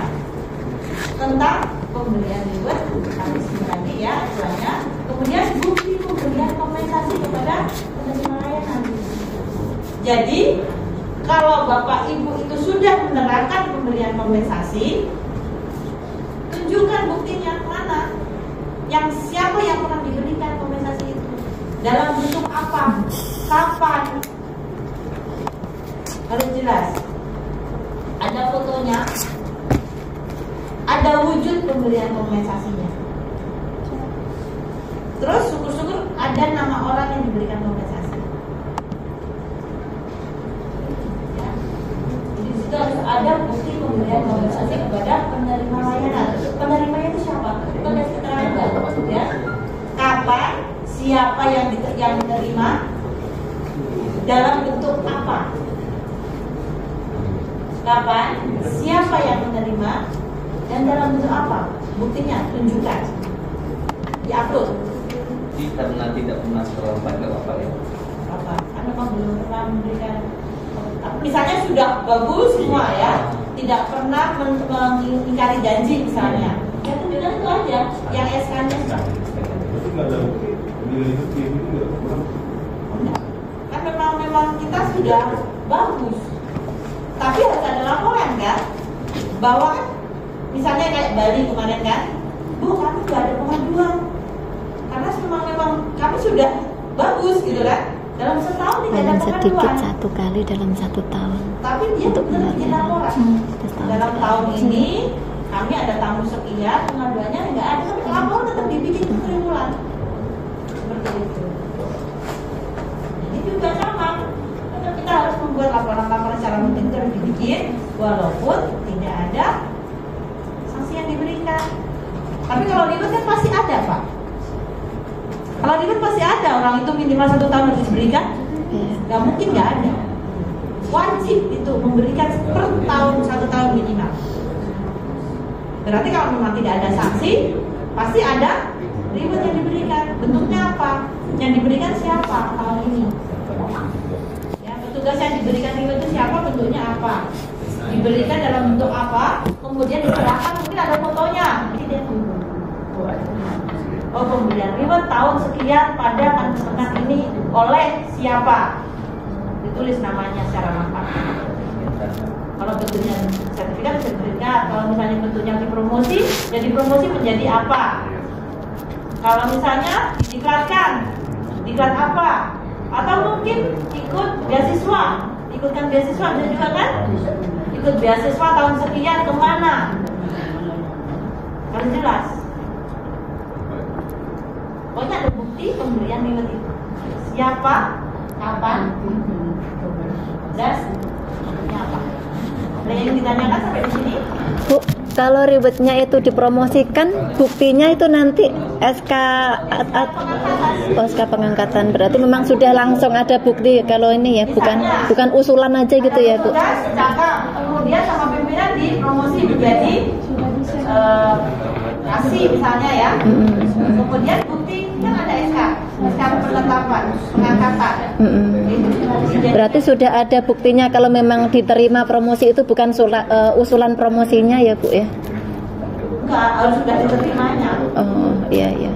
tentang pemberian reward tadi ya istilahnya. Kemudian bukti pemberian kompensasi kepada penerima layanan. Jadi kalau Bapak Ibu itu sudah menerangkan pemberian kompensasi, tunjukkan buktinya mana, yang siapa yang pernah diberikan kompensasi itu, dalam bentuk apa, kapan, harus jelas. Ada fotonya, ada wujud pemberian kompensasinya. Terus syukur-syukur ada nama orang yang diberikan kompensasi. Ya. Jadi di situ harus ada bukti pemberian kompensasi kepada penerima layanan. Penerimanya itu siapa? Itu ada keterangan, ya. Kapan, siapa yang menerima, dalam bentuk apa? Kapan, siapa yang menerima, dan dalam bentuk apa? Buktinya, tunjukkan. Diupload. Karena tidak pernah terlambat ke Bapak ya? Apa? Kan memang belum pernah memberikan. Misalnya sudah bagus semua ya, tidak pernah mengingkari janji misalnya. Ya tunjukkan itu aja, yang SK-nya. Itu nggak ada bukti, Kan memang kita sudah bagus. Tapi harus ada laporan kan, bahwa kan misalnya kayak Bali kemarin kan, Bu kami sudah ada pengaduan karena memang kami sudah bagus gitu kan, dalam setahun tidak ada Paling sedikit pengaduan. 1 kali dalam 1 tahun. Tapi dia untuk benar bikin laporan. Dalam tahun ini kami ada tamu sekian, pengaduannya nggak ada, tapi laporan tetap dibikin triwulan. Seperti itu. Ini juga sama. Tetap kita harus membuat laporan-laporan secara rutin terus dibikin. walaupun tidak ada sanksi yang diberikan. Tapi kalau ribet kan pasti ada, Pak. Kalau ribet pasti ada, orang itu minimal 1 tahun harus diberikan. Gak mungkin gak ada. Wajib itu memberikan per tahun 1 tahun minimal. Berarti kalau memang tidak ada sanksi, pasti ada ribet yang diberikan. Bentuknya apa? Yang diberikan siapa tahun ini? Ya, petugas yang diberikan ribet itu siapa? Bentuknya apa? Diberikan dalam bentuk apa? Kemudian diserahkan, mungkin ada fotonya. Jadi dia tunggu. Oh, pemberian ribet tahun sekian pada anak ini oleh siapa? Ditulis namanya secara lengkap. Kalau bentuknya sertifikat, kalau misalnya bentuknya dipromosi, jadi promosi menjadi apa? Kalau misalnya diklatkan, diklat apa? Atau mungkin ikut beasiswa, ikutkan beasiswa ada juga kan? Ikut beasiswa tahun sekian kemana? Harus jelas. Pokoknya ada bukti pemberian ribet itu. Siapa, kapan, dan bentuknya apa? Ada yang ditanyakan sampai di sini? Bu, kalau ribetnya itu dipromosikan, buktinya itu nanti SK pengangkatan. Berarti memang sudah langsung ada bukti kalau ini ya, bukan usulan aja gitu ya, Bu. Cakap, kemudian sama pimpinan dipromosi menjadi kasih misalnya ya. Kemudian bukti kan ada SK penetapan pengangkatan. Berarti sudah ada buktinya kalau memang diterima promosi itu bukan usulan promosinya ya, Bu ya? Enggak, harus sudah diterimanya. Oh, iya.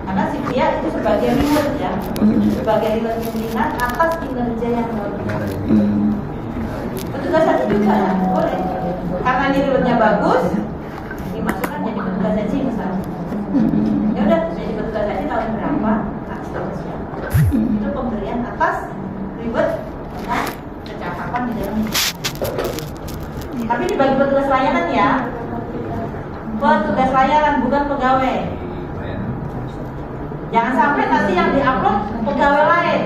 Karena si dia itu sebagai reward ya, sebagai reward pimpinan atas kinerja yang bagus. Petugas haji juga ya, boleh. Karena ini rewardnya bagus, dimasukkan jadi petugas haji misalnya. Ya udah, jadi petugas haji tahun berapa? Atas tahun siapa? Itu pemberian atas reward dengan kecakapan di dalam. Tapi dibagi petugas layanan ya, petugas layanan bukan pegawai. Jangan sampai nanti yang diupload pegawai lain.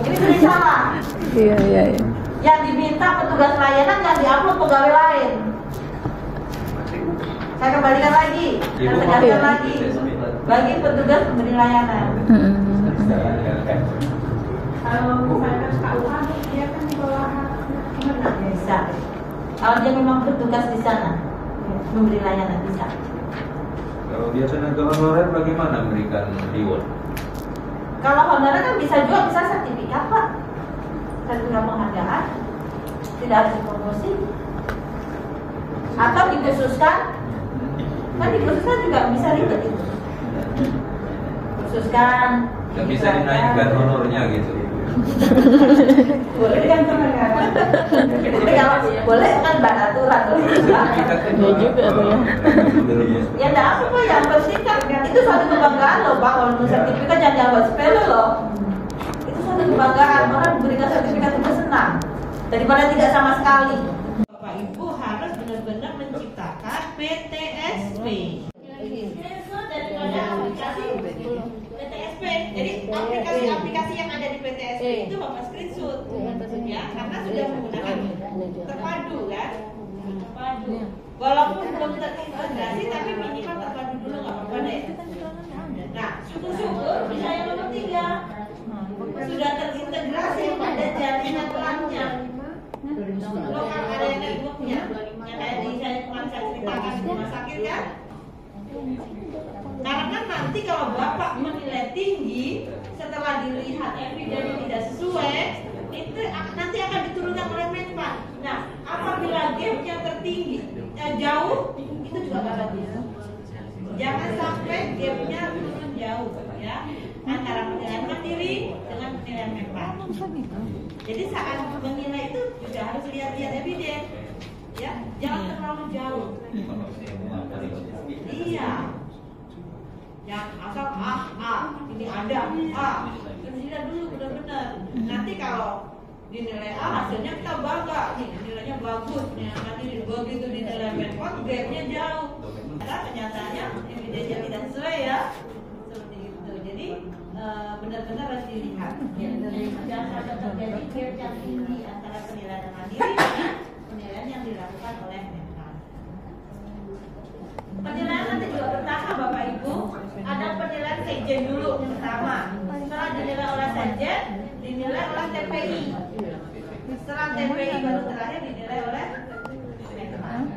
Ini sering salah. Iya. Yang diminta petugas layanan yang diupload pegawai lain. Saya kembalikan lagi, saya tegaskan lagi. Bagi petugas pemberi layanan. Kalau misalkan KUA dia kan di bawah bisa. Kalau dia memang bertugas di sana memberi layanan bisa. Kalau dia tenaga honorer bagaimana memberikan reward? Kalau honorer kan bisa juga, bisa sertifikat Pak, sertifikat penghargaan, tidak harus dipromosi, atau dikhususkan, kan dikhususkan juga bisa ribet itu, khususkan. Nggak bisa dinaikkan honornya gitu. Boleh kan penghargaan? Tapi kalau boleh kan aturan loh. Ya juga tuh ya. Ya enggak apa Pak, yang penting kan itu suatu kebanggaan loh Pak. Kalau untuk sertifikat jangan dianggap sepele loh. Itu suatu kebanggaan, orang diberikan sertifikat itu senang daripada tidak sama sekali. Bapak Ibu harus benar-benar menciptakan PTSP. Daripada aplikasi PTSP. Jadi aplikasi-aplikasi yang ada di PTSP itu Bapak screenshot ya, karena sudah menggunakan terpadu kan? Terpadu. Walaupun belum terintegrasi tapi minimal terpadu dulu nggak apa-apa deh. Nah, syukur-syukur bisa yang nomor 3 sudah terintegrasi pada jaminan pelangnya. Lokal ada yang networknya, yang kayak di saya kemarin saya ceritakan di rumah sakit kan? Karena nanti kalau Bapak menilai tinggi setelah dilihat evidence tidak sesuai, itu nanti akan diturunkan oleh Menpan. Nah, apabila gapnya tertinggi jauh, itu juga nggak bagus. Jangan sampai gapnya turun jauh ya, antara penilaian mandiri dengan penilaian Menpan. Jadi saat menilai itu juga harus lihat-lihat evidence ya, jangan terlalu jauh. Iya. Yang asal ini ada dilihat dulu benar-benar. Nanti kalau dinilai A hasilnya kita bangga nih, nilainya bagus nih, nanti begitu dinilai Menpan gapnya jauh. Karena kenyataannya evidence-nya tidak sesuai ya, seperti itu. Jadi benar-benar harus dilihat. Jangan sampai terjadi gap yang tinggi antara penilaian mandiri penilaian yang dilakukan oleh Menhan. Penilaian nanti juga bertahap Bapak Ibu. Ada penilaian sekjen dulu pertama. Setelah dinilai oleh sekjen, dinilai oleh TPI. Setelah TPI baru terakhir dinilai oleh Menhan.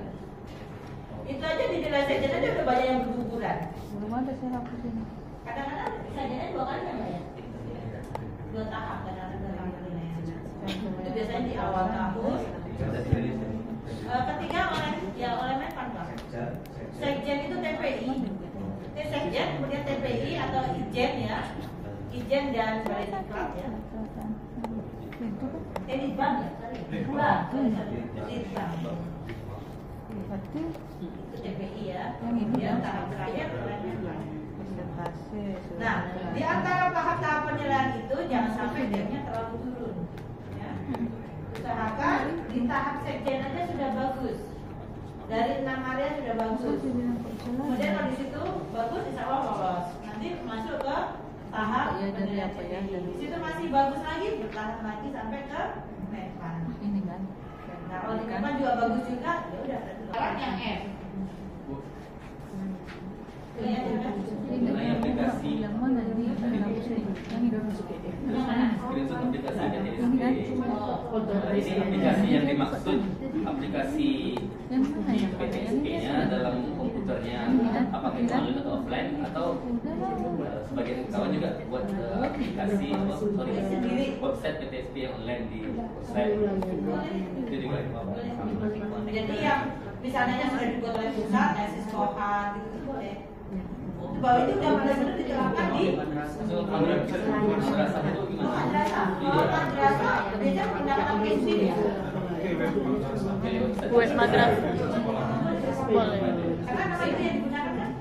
Itu aja dinilai sekjen aja udah banyak yang berguguran. Kadang-kadang sekjennya 2 kali kan Mbak ya? 2 tahap kadang-kadang penilaian. Itu biasanya di awal tahun. Ketiga oleh Menhan Pak. Sekjen itu TPI. Sekjen kemudian TPI atau Ijen ya. Ijen dan Balai Diklat ya. Litbang ya, Litbang. Itu TPI ya. Kemudian tahap terakhir oleh Menhan. Nah, di antara tahap-tahap penilaian itu jangan sampai jamnya terlalu turun. Ya. Usahakan di tahap sekjen aja sudah bagus. Dari 6 area sudah bagus. Kemudian kalau di situ bagus, insya Allah lolos. Nanti masuk ke tahap penilaian TPI. Di situ masih bagus lagi, bertahan lagi sampai ke Menhan. Nah, kalau di Menhan juga bagus juga, ya udah. Sekarang yang F. Mengenai aplikasi screenshot aplikasi dari SPE. Ini aplikasi yang dimaksud aplikasi di PTSP-nya dalam komputernya, apakah itu online atau offline atau sebagian kawan juga buat aplikasi website PTSP yang online di website itu juga. Jadi yang misalnya yang sudah dibuat oleh pusat, Nesis Kohan gitu boleh. Bahwa itu udah benar-benar diterapkan di madrasah itu gimana? Madrasah biasanya menggunakan aplikasi ya. Web madrasah boleh. Karena nama itu yang digunakan kan?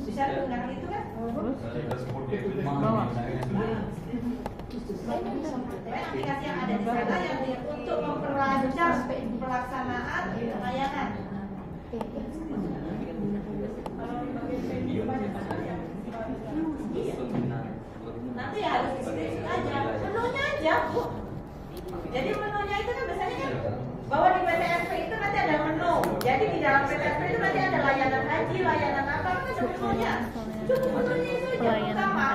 Bisa digunakan itu kan? Aplikasi yang ada di sana yang untuk memperlancar pelaksanaan layanan. Nanti harus screenshot aja, menunya aja Bu. Jadi menunya itu kan biasanya kan bahwa di PTSP itu nanti ada menu. Jadi di dalam PTSP itu nanti ada layanan haji, layanan apa kan ada menunya. Cukup menunya itu aja utama.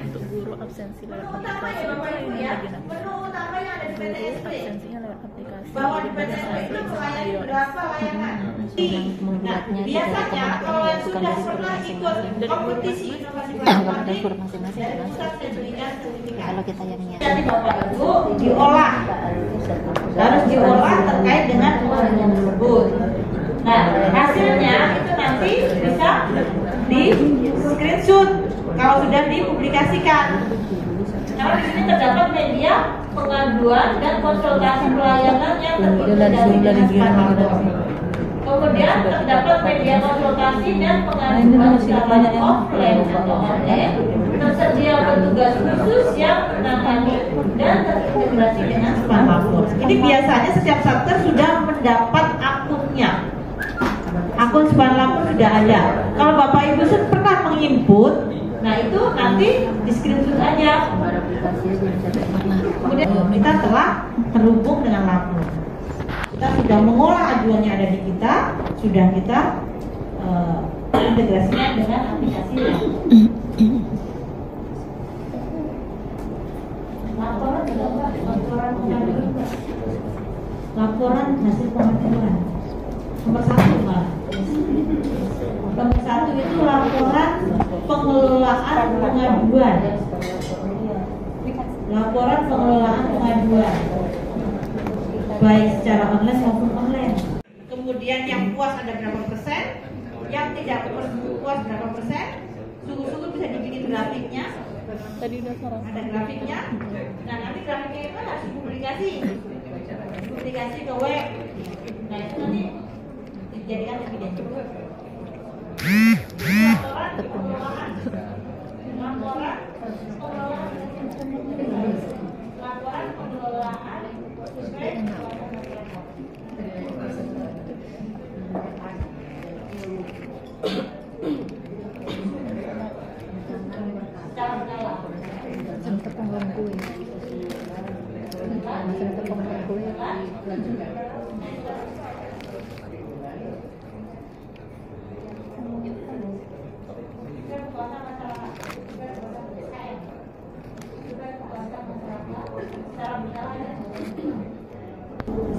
Untuk guru absensi Menu lewat utama ya Bapak Ibu ya. Menu utama yang ada di PTSP. absensinya lewat aplikasi. Bahwa di PTSP itu melayani berapa layanan. Nah, biasanya kalau yang sudah pernah ikut kompetisi inovasi pelayanan masing-masing dari pusat saya berikan sertifikat. Kalau kita yang nyata. Jadi Bapak Ibu diolah, harus diolah terkait dengan uang tersebut. Nah, hasilnya itu nanti bisa di screenshot kalau sudah dipublikasikan. Kalau di sini terdapat media pengaduan dan konsultasi pelayanan yang terintegrasi dengan smartphone. Kemudian terdapat media konsultasi dan pengaduan secara offline atau online. Tersedia petugas khusus yang menangani dan terintegrasi dengan smartphone. Ini biasanya setiap satker sudah mendapat akunnya. Akun smartphone sudah ada. Kalau Bapak Ibu pernah menginput, nah itu nanti di screenshot aja. Kemudian kita telah terhubung dengan Lapnu. Kita sudah mengolah aduan yang ada di kita, sudah kita integrasikan dengan aplikasi Lapnu. Laporan juga Pak, laporan pengaduan Pak. Laporan hasil pengaduan. Nomor 1 Pak. Nomor 1 itu laporan pengelolaan pengaduan. Laporan pengelolaan pengaduan, baik secara online maupun online. Kemudian yang puas ada berapa persen, yang tidak puas berapa persen. Sungguh-sungguh bisa dibikin grafiknya. Tadi udah sarang. Ada grafiknya. Nah nanti grafiknya itu harus dipublikasi ke web. Nah itu nanti dijadikan evidence. Laporan pengelolaan. Laporan pengelolaan sesuai secara berkala. Sampai pengganggu ya. Sampai pengganggu ya.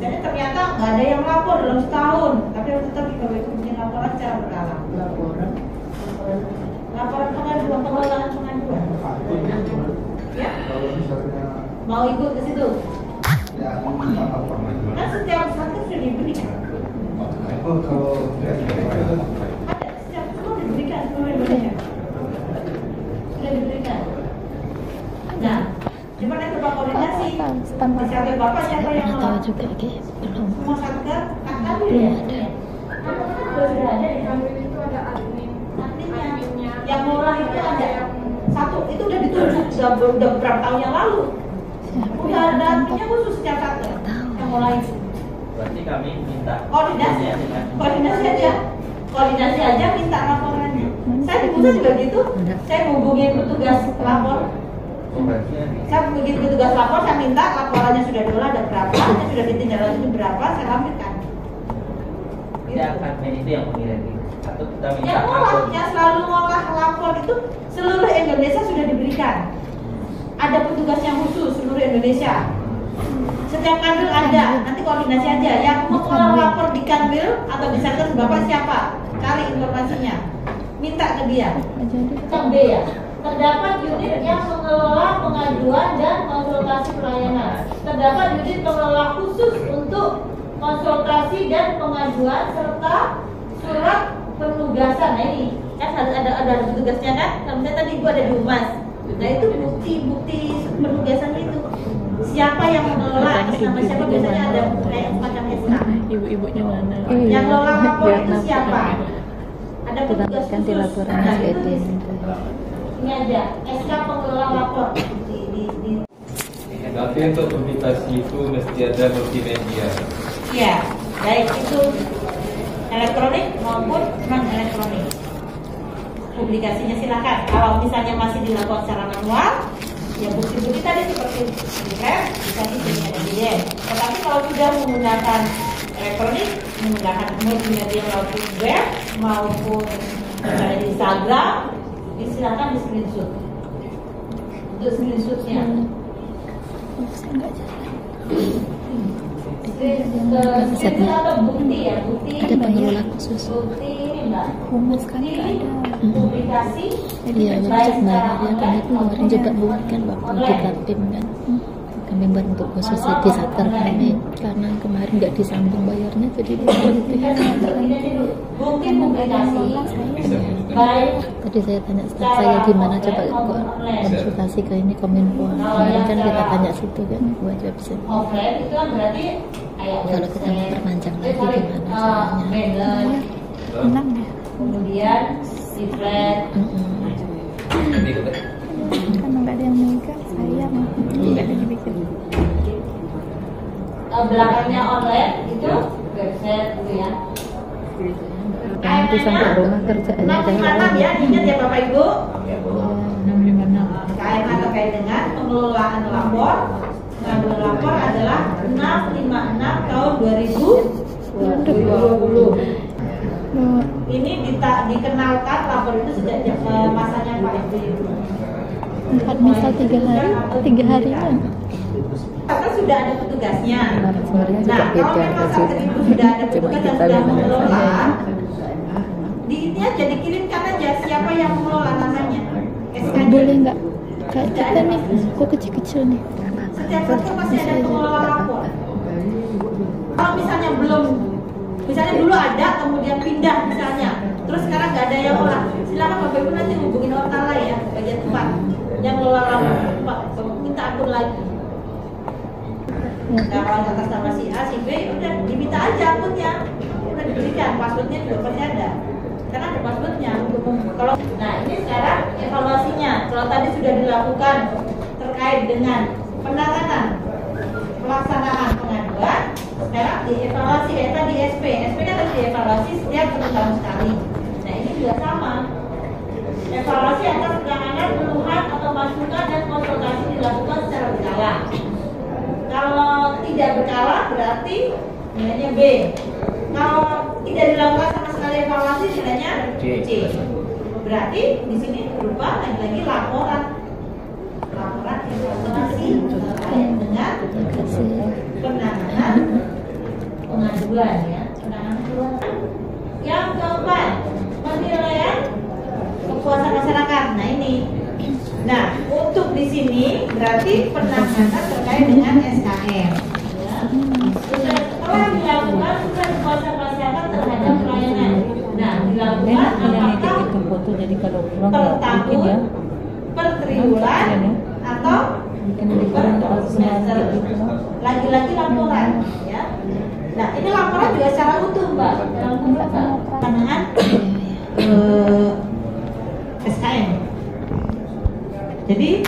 Misalnya ternyata nggak ada yang lapor dalam setahun, tapi tetap kalau itu bikin laporan secara berkala. Laporan pengaduan, pengelolaan pengaduan. Ya? Mau ikut ke situ? Kan setiap satu sudah diberikan. Ada setiap semua diberikan seluruh Indonesia. Sudah diberikan. Nah, cuma yang coba koordinasi. Di samping Bapak siapa yang Tahu juga guys, belum. semua satgas kakak ya? Sudah ada di samping itu ada adminnya. Yang ngolah itu ada satu, itu udah ditunjuk udah beberapa tahun yang lalu. Udah ada adminnya khusus setiap satgas yang ngolah itu. Berarti kami minta Koordinasi aja minta laporannya. Saya di pusat juga gitu. Saya hubungin petugas lapor. Saya begitu petugas lapor, saya minta laporannya sudah diolah ada berapa, sudah ditindaklanjuti berapa, saya lampirkan. tidak admin itu yang mengirim atau kita minta Yang ngolah, yang selalu ngolah lapor itu seluruh Indonesia sudah diberikan. Ada petugas yang khusus seluruh Indonesia. Setiap kanwil ada, nanti koordinasi aja. Yang mau ngolah lapor di kanwil atau di satgas Bapak siapa? Cari informasinya, minta ke dia. Yang B ya. Terdapat unit yang mengelola pengaduan dan konsultasi pelayanan. Terdapat unit pengelola khusus untuk konsultasi dan pengaduan serta surat penugasan. Nah ini kan harus ada petugasnya kan? Kalau misalnya tadi Ibu ada di humas. Nah itu bukti penugasan itu. Siapa yang mengelola? Nama siapa biasanya ada kayak semacam SK. Ibu-ibunya mana? Yang mengelola lapor itu siapa? Ada petugas Dilaporkan di khusus. laporan Nah, SPT. ini aja SK pengelola lapor di Tapi untuk publikasi itu mesti ada multimedia. ya baik itu elektronik maupun non elektronik. Publikasinya silakan. Kalau misalnya masih dilakukan secara manual, ya bukti-bukti tadi seperti di web bisa di tetapi kalau sudah menggunakan elektronik, menggunakan multimedia maupun web maupun di Instagram, silakan di screenshot. Untuk screenshotnya. Screenshot atau bukti ya, bukti. Ada pengelola khusus. Bukti ini Mbak. Humas kan Bukti nggak ada. publikasi. Iya, baik wajib secara banget ya, kami kemarin juga buat kan waktu online. kita tim kan. Kami bentuk khusus di Sater kami karena kemarin nggak disambung bayarnya jadi Bukti publikasi baik tadi saya tanya staff saya gimana coba kok konsultasi ke ini Kominfo kemarin kan kita tanya situ kan buat website offline itu kan berarti kayak kalau kita mau perpanjang lagi gimana caranya menang ya. Kemudian sifat Karena nggak ada yang megang, sayang nggak ada yang bikin. belakangnya online itu website gitu ya. nanti sampai rumah kerjaannya adalah ya, ingat ya Bapak Ibu. 656 KMA terkait dengan pengelolaan lapor. Pengaduan lapor adalah 656 tahun 2020. Ini dikenalkan lapor itu sejak masanya Pak SBY. 4 masa 3 hari kan Karena sudah ada petugasnya. sebenarnya juga Nah, kalau beda memang hasilnya. saat itu sudah ada Cuma petugas yang kita sudah memang mengelola, rasanya. di ini aja dikirimkan aja siapa yang mengelola namanya. SK-nya. Boleh nggak? Kayak kita nih, kok kecil-kecil nih. Setiap sektor pasti ada pengelola lapor. Kalau misalnya belum, misalnya dulu ada, kemudian pindah misalnya, terus sekarang nggak ada yang olah, silakan Bapak Ibu nanti hubungin orang lain ya, bagian tempat yang ngelola lapor, Pak, minta akun lagi. Nah, kalau atas nama si A, si B, udah diminta aja akunnya, udah diberikan, passwordnya juga pasti ada, karena ada passwordnya. Kalau, nah ini sekarang evaluasinya, kalau tadi sudah dilakukan terkait dengan penanganan pelaksanaan pengaduan, sekarang dievaluasi kayak tadi SP kan harus dievaluasi setiap 1 tahun sekali. Nah ini juga sama, evaluasi atas penanganan keluhan atau masukan dan konsultasi dilakukan secara berkala. Kalau tidak berkala berarti nilainya B. Kalau tidak dilakukan sama sekali evaluasi, nilainya C. Berarti di sini berubah lagi-lagi laporan evaluasi terkait dengan penanganan pengaduan ya, penanganan pengaduan. Yang keempat, penilaian kepuasan masyarakat. Nah ini. Nah, untuk di sini berarti penanganan terkait dengan SKM. Ya. Setelah dilakukan kepuasan masyarakat terhadap pelayanan. Nah, dilakukan apakah per tahun, per triwulan, atau per semester. Lagi-lagi laporan, ya. Nah, ini laporan juga secara utuh, Mbak. Dalam penanganan SKM. Jadi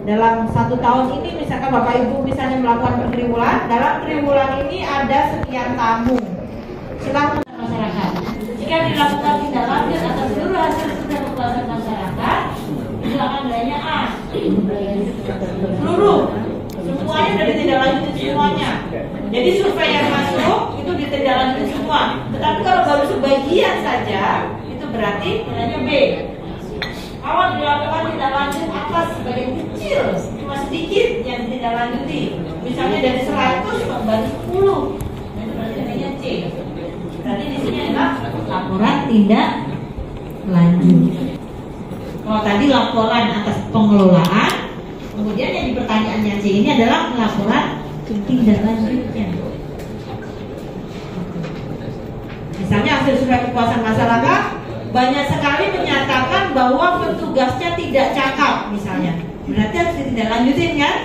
dalam 1 tahun ini misalkan Bapak Ibu misalnya melakukan per triwulan, dalam triwulan ini ada sekian tamu. Silakan masyarakat. Jika dilakukan tindak lanjut atas seluruh hasil survei kepuasan masyarakat, itu akan nilainya A. Seluruh, semuanya dari tindak lanjut semuanya. Jadi survei yang masuk itu ditindaklanjuti semua. Tetapi kalau baru sebagian saja, itu berarti nilainya B. Kalau dilakukan tindak lanjut atas sebagian kecil, cuma sedikit yang ditindaklanjuti. Misalnya dari 100 baru 10, nah itu berarti nilainya C. Berarti di sini adalah laporan tindak lanjut. Kalau tadi laporan atas pengelolaan, kemudian yang di pertanyaannya C ini adalah laporan tindak lanjutnya. Misalnya hasil survei kepuasan masyarakat banyak sekali menyatakan bahwa petugasnya tidak cakap misalnya. Berarti harus ditindaklanjutin kan?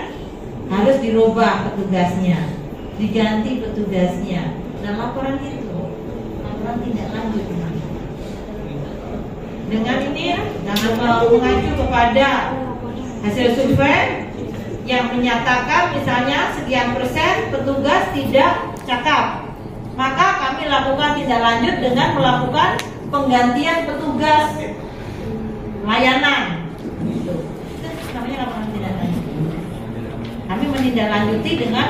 Harus dirubah petugasnya, diganti petugasnya. Nah laporan itu, laporan tindak lanjut. Dengan ini dengan mengacu kepada hasil survei yang menyatakan misalnya sekian persen petugas tidak cakap, maka kami lakukan tindak lanjut dengan melakukan penggantian petugas layanan. Itu namanya laporan tindak lanjut. Kami menindaklanjuti dengan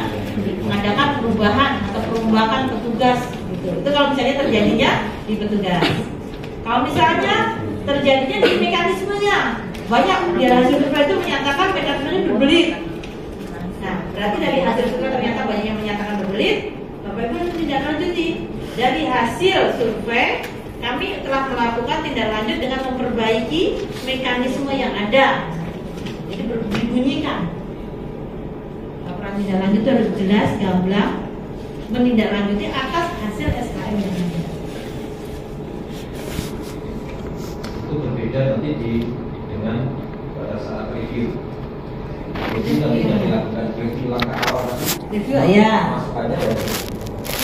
mengadakan perubahan atau perombakan petugas. Itu kalau misalnya terjadinya di petugas. Kalau misalnya terjadinya di mekanismenya, banyak di hasil survei itu menyatakan mekanismenya berbelit. Nah, berarti dari hasil survei ternyata banyak yang menyatakan berbelit. Bapak Ibu harus ditindaklanjuti. Dari hasil survei kami telah melakukan tindak lanjut dengan memperbaiki mekanisme yang ada. Jadi dibunyikan. Laporan tindak lanjut itu harus jelas, gamblang, menindaklanjuti atas hasil SKM yang ada. Itu berbeda nanti dengan pada saat review. Jadi ketika dilakukan review langkah awal Review ya. masukannya dari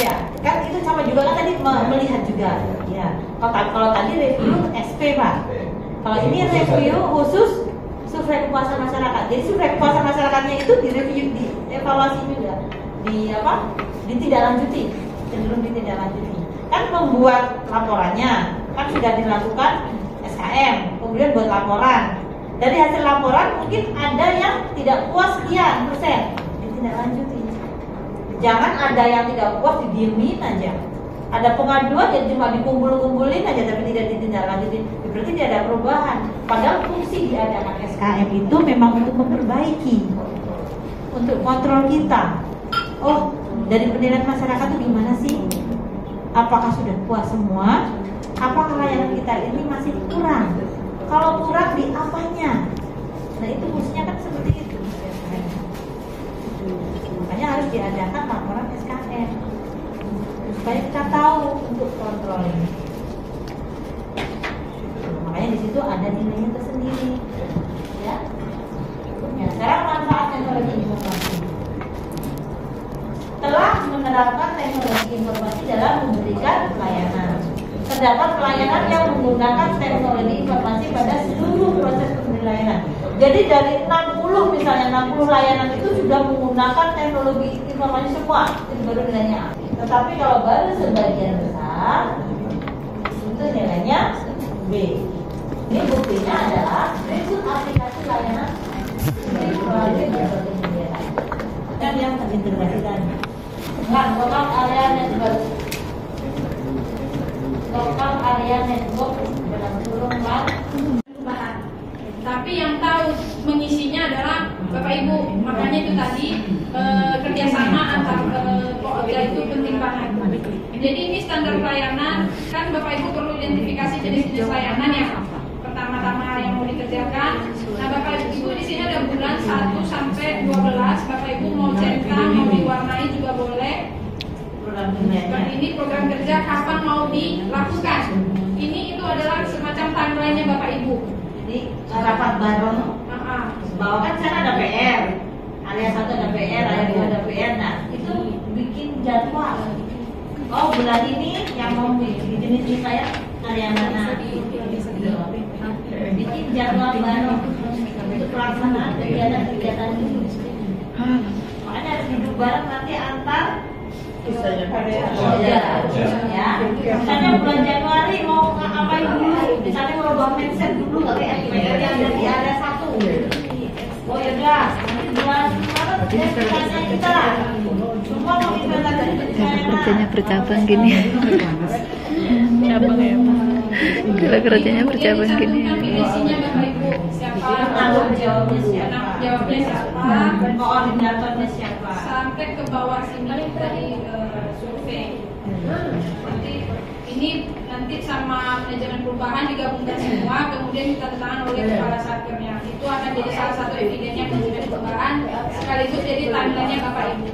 Ya, kan itu sama juga kan tadi melihat juga. Ya, kalau tadi review SP Pak. Kalau ini review khusus survei kepuasan masyarakat. Jadi survei kepuasan masyarakatnya itu direview, dievaluasi juga, ditindaklanjuti, cenderung ditindaklanjuti. Kan membuat laporannya kan sudah dilakukan SKM, kemudian buat laporan. Dari hasil laporan mungkin ada yang tidak puas sekian persen, ditindaklanjuti. Jangan ada yang tidak puas didiemin aja. Ada pengaduan yang cuma dikumpul-kumpulin aja tapi tidak ditindaklanjuti. Berarti tidak ada perubahan. Padahal fungsi diadakan SKM itu memang untuk memperbaiki, untuk kontrol kita. Oh, dari penilaian masyarakat itu gimana sih? Apakah sudah puas semua? Apakah layanan kita ini masih kurang? Kalau kurang di apanya? Nah itu fungsinya kan seperti itu. Makanya harus diadakan laporan SKM supaya kita tahu untuk kontrol ini. Makanya di situ ada nilainya tersendiri. Ya. Ya, sekarang manfaat teknologi informasi. Telah menerapkan teknologi informasi dalam memberikan pelayanan. Terdapat pelayanan yang menggunakan teknologi informasi pada seluruh proses penilaian. Jadi dari 60 misalnya 60 layanan itu sudah menggunakan teknologi informasi semua, itu baru nilainya A. Tetapi kalau baru sebagian besar itu nilainya B. Ini buktinya adalah berikut aplikasi layanan melalui berbagai media dan yang terintegrasi tadi. Lokal area network. Lokal area network dalam kurung perubahan. Tapi yang tahu mengisinya adalah Bapak Ibu. Makanya itu tadi kerjasama antar Pokja itu penting banget. Jadi ini standar pelayanan, kan Bapak Ibu perlu identifikasi jenis-jenis layanan ya. Pertama-tama yang mau dikerjakan. Nah Bapak Ibu di sini ada bulan 1 sampai 12. Bapak Ibu mau centang, mau diwarnai juga boleh. Dan ini program kerja kapan mau dilakukan. Ini itu adalah semacam timeline-nya Bapak Ibu. Jadi rapat bareng. Bahwa kan sana ada PR. Area 1 ada PR, area 2 ada PR. Nah itu bikin jadwal. Oh bulan ini yang mau jenis saya area mana? Bikin jadwal bareng untuk pelaksanaan kegiatan-kegiatan ini. Makanya harus duduk bareng nanti antar ya. Misalnya bulan Januari mau ngapain dulu? Misalnya merubah mindset dulu kayak yang ada di area 1. Oh ya udah, nanti bulan Maret kita semua mau kerjanya bercabang gini. Cabang ya Pak. Kerjanya bercabang gini. Isinya Bapak Ibu siapa? Tanggung jawabnya siapa? Jawabnya siapa? Koordinatornya siapa? Sampai ke bawah sini dari survei. Nanti ini nanti sama manajemen perubahan digabungkan semua, kemudian ditandatangani oleh kepala satkernya. Itu akan jadi salah satu evidennya manajemen perubahan, sekaligus jadi timeline-nya Bapak Ibu.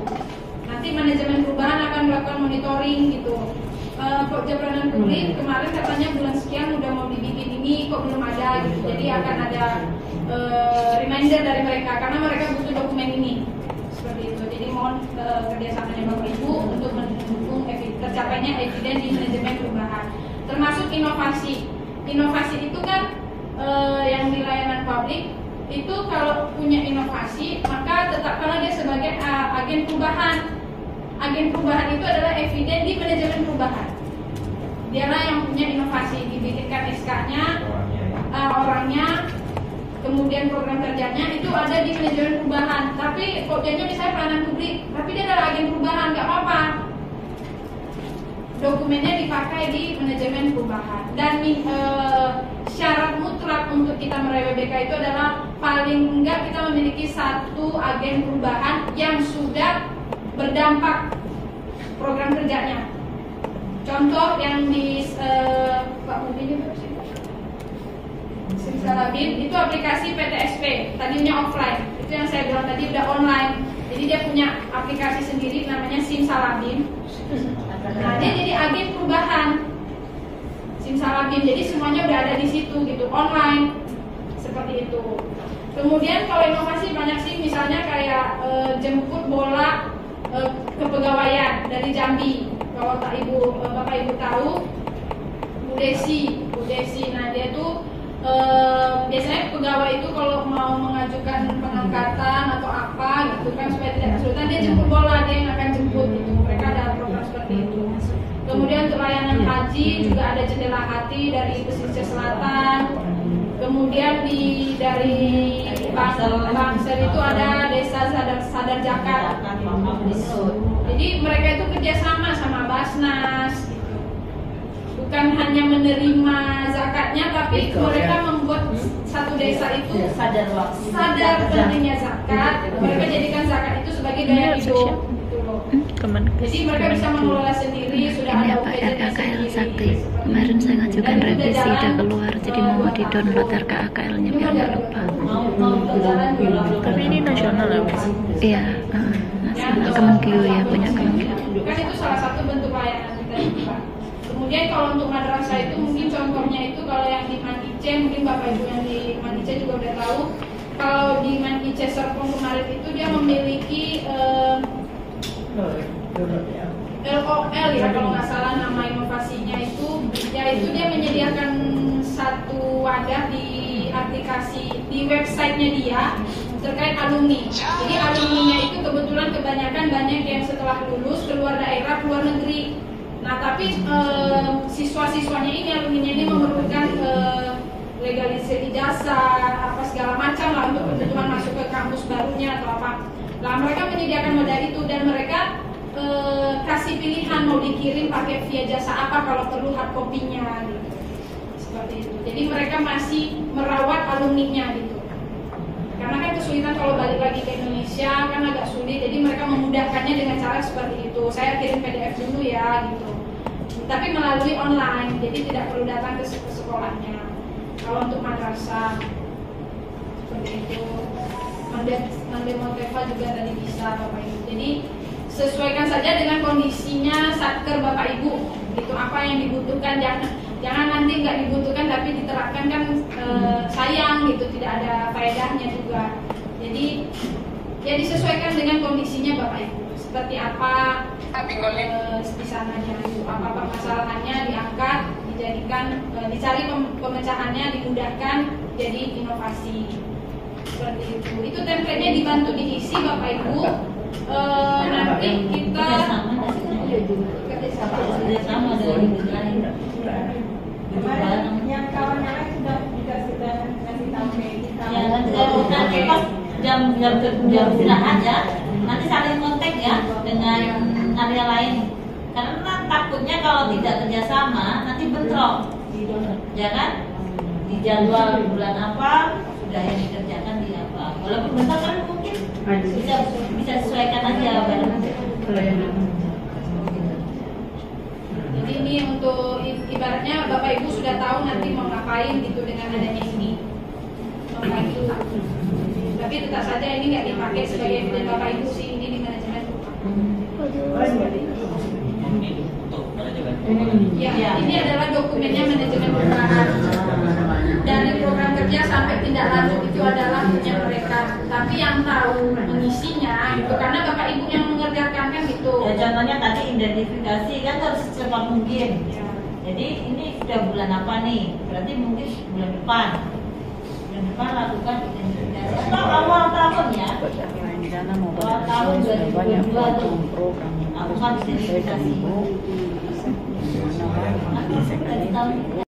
Nanti manajemen perubahan akan melakukan monitoring gitu. Pokja pelayanan publik kemarin katanya bulan sekian udah mau dibikin ini kok belum ada gitu. Jadi akan ada reminder dari mereka karena mereka butuh dokumen ini. Seperti itu. Jadi mohon kerjasamanya Bapak Ibu untuk mendukung tercapainya eviden di manajemen perubahan. Termasuk inovasi. Inovasi itu kan yang di layanan publik itu kalau punya inovasi maka tetapkanlah dia sebagai agen perubahan. Agen perubahan itu adalah eviden di manajemen perubahan. Dialah yang punya inovasi, dibikinkan SK-nya, orangnya, kemudian program kerjanya itu ada di manajemen perubahan. Tapi Pokjanya misalnya pelayanan publik, tapi dia adalah agen perubahan, nggak apa-apa. Dokumennya dipakai di manajemen perubahan. Dan syarat mutlak untuk kita meraih WBK itu adalah paling enggak kita memiliki satu agen perubahan yang sudah berdampak program kerjanya. Contoh yang di Pak Mubin itu Simsalabim itu aplikasi PTSP, tadinya offline. Itu yang saya bilang tadi udah online. Jadi dia punya aplikasi sendiri namanya Simsalabim. Nah, dia jadi agen perubahan Simsalabim. Jadi semuanya udah ada di situ gitu, online. Seperti itu. Kemudian kalau inovasi banyak sih, misalnya kayak jemput bola kepegawaian dari Jambi. Kalau Bapak Ibu tahu Bu Desi. Nah dia tuh biasanya pegawai itu kalau mau mengajukan pengangkatan atau apa gitu kan supaya tidak kesulitan dia jemput bola, dia yang akan jemput gitu. Mereka ada program seperti itu. Kemudian untuk layanan haji juga ada jendela hati dari pesisir selatan. Kemudian dari Bangsel itu ada desa sadar zakat. Jadi mereka itu kerjasama sama Basnas, bukan hanya menerima zakatnya, tapi mereka membuat satu desa itu sadar pentingnya zakat. Mereka jadikan zakat itu sebagai daya hidup. Jadi mereka bisa mengelola sendiri, sudah ini ada apa UPJ-nya RKKL sendiri. Sakti. Kemarin saya ngajukan revisi udah keluar, jadi mau di-download RKKL-nya biar nggak lupa. Tapi ini nasional ya Mas? Iya, nasional Kemenkeu ya, punya Kemenkeu. Kan itu salah satu bentuk layanan kita juga. Kemudian kalau untuk madrasah itu mungkin contohnya itu kalau yang di Manice, mungkin Bapak Ibu yang di Manice juga udah tahu. Kalau di Manice Serpong kemarin itu dia memiliki LOL ya kalau nggak salah nama inovasinya itu, yaitu dia menyediakan satu wadah di aplikasi di websitenya dia terkait alumni. Jadi alumninya itu kebetulan kebanyakan banyak yang setelah lulus keluar daerah, keluar negeri. Nah tapi siswa-siswanya ini alumninya ini memerlukan legalisasi ijazah apa segala macam lah untuk kebutuhan masuk ke kampus barunya atau apa. Nah mereka menyediakan wadah itu dan mereka kasih pilihan mau dikirim pakai via jasa apa kalau perlu hard copy-nya gitu. Seperti itu. Jadi mereka masih merawat alumninya gitu. Karena kan kesulitan kalau balik lagi ke Indonesia kan agak sulit. Jadi mereka memudahkannya dengan cara seperti itu. Saya kirim PDF dulu ya gitu. Tapi melalui online. Jadi tidak perlu datang ke sekolahnya. Kalau untuk madrasah seperti itu. Mande Monteva juga tadi bisa Bapak Ibu. Jadi sesuaikan saja dengan kondisinya satker Bapak Ibu gitu, apa yang dibutuhkan, jangan nanti nggak dibutuhkan tapi diterapkan kan sayang gitu, tidak ada faedahnya juga. Jadi ya disesuaikan dengan kondisinya Bapak Ibu, seperti apa di sananya itu, apa permasalahannya diangkat, dijadikan dicari pemecahannya, dimudahkan jadi inovasi seperti itu. Itu template-nya dibantu diisi Bapak Ibu. Nanti kita kerjasama dengan yang kawannya sudah kasih tahu kita. Ya, nanti pas jam istirahat ya, nanti saling kontak ya dengan area lain. Karena takutnya kalau tidak kerjasama nanti bentrok, ya kan? Di jadwal bulan apa sudah yang dikerjakan di apa. Walaupun bentrok kan mungkin bisa sesuaikan aja bareng. Jadi ini untuk ibaratnya Bapak Ibu sudah tahu nanti mau ngapain gitu dengan adanya ini, membantu. Tapi tetap saja ini nggak dipakai sebagai evidence Bapak Ibu sih, ini di manajemen rumah. Ya, ini adalah dokumennya manajemen perumahan. Dari program kerja sampai tindak lanjut itu adalah punya mereka. Tapi yang tahu mengisinya itu karena Bapak Ibu yang mengerjakan kan gitu. Ya contohnya tadi identifikasi kan harus secepat mungkin. Ya. Jadi ini sudah bulan apa nih? Berarti mungkin bulan depan. Bulan depan lakukan identifikasi. Atau awal tahun ya. Awal tahun 2022 tuh lakukan identifikasi. Aku dari tahun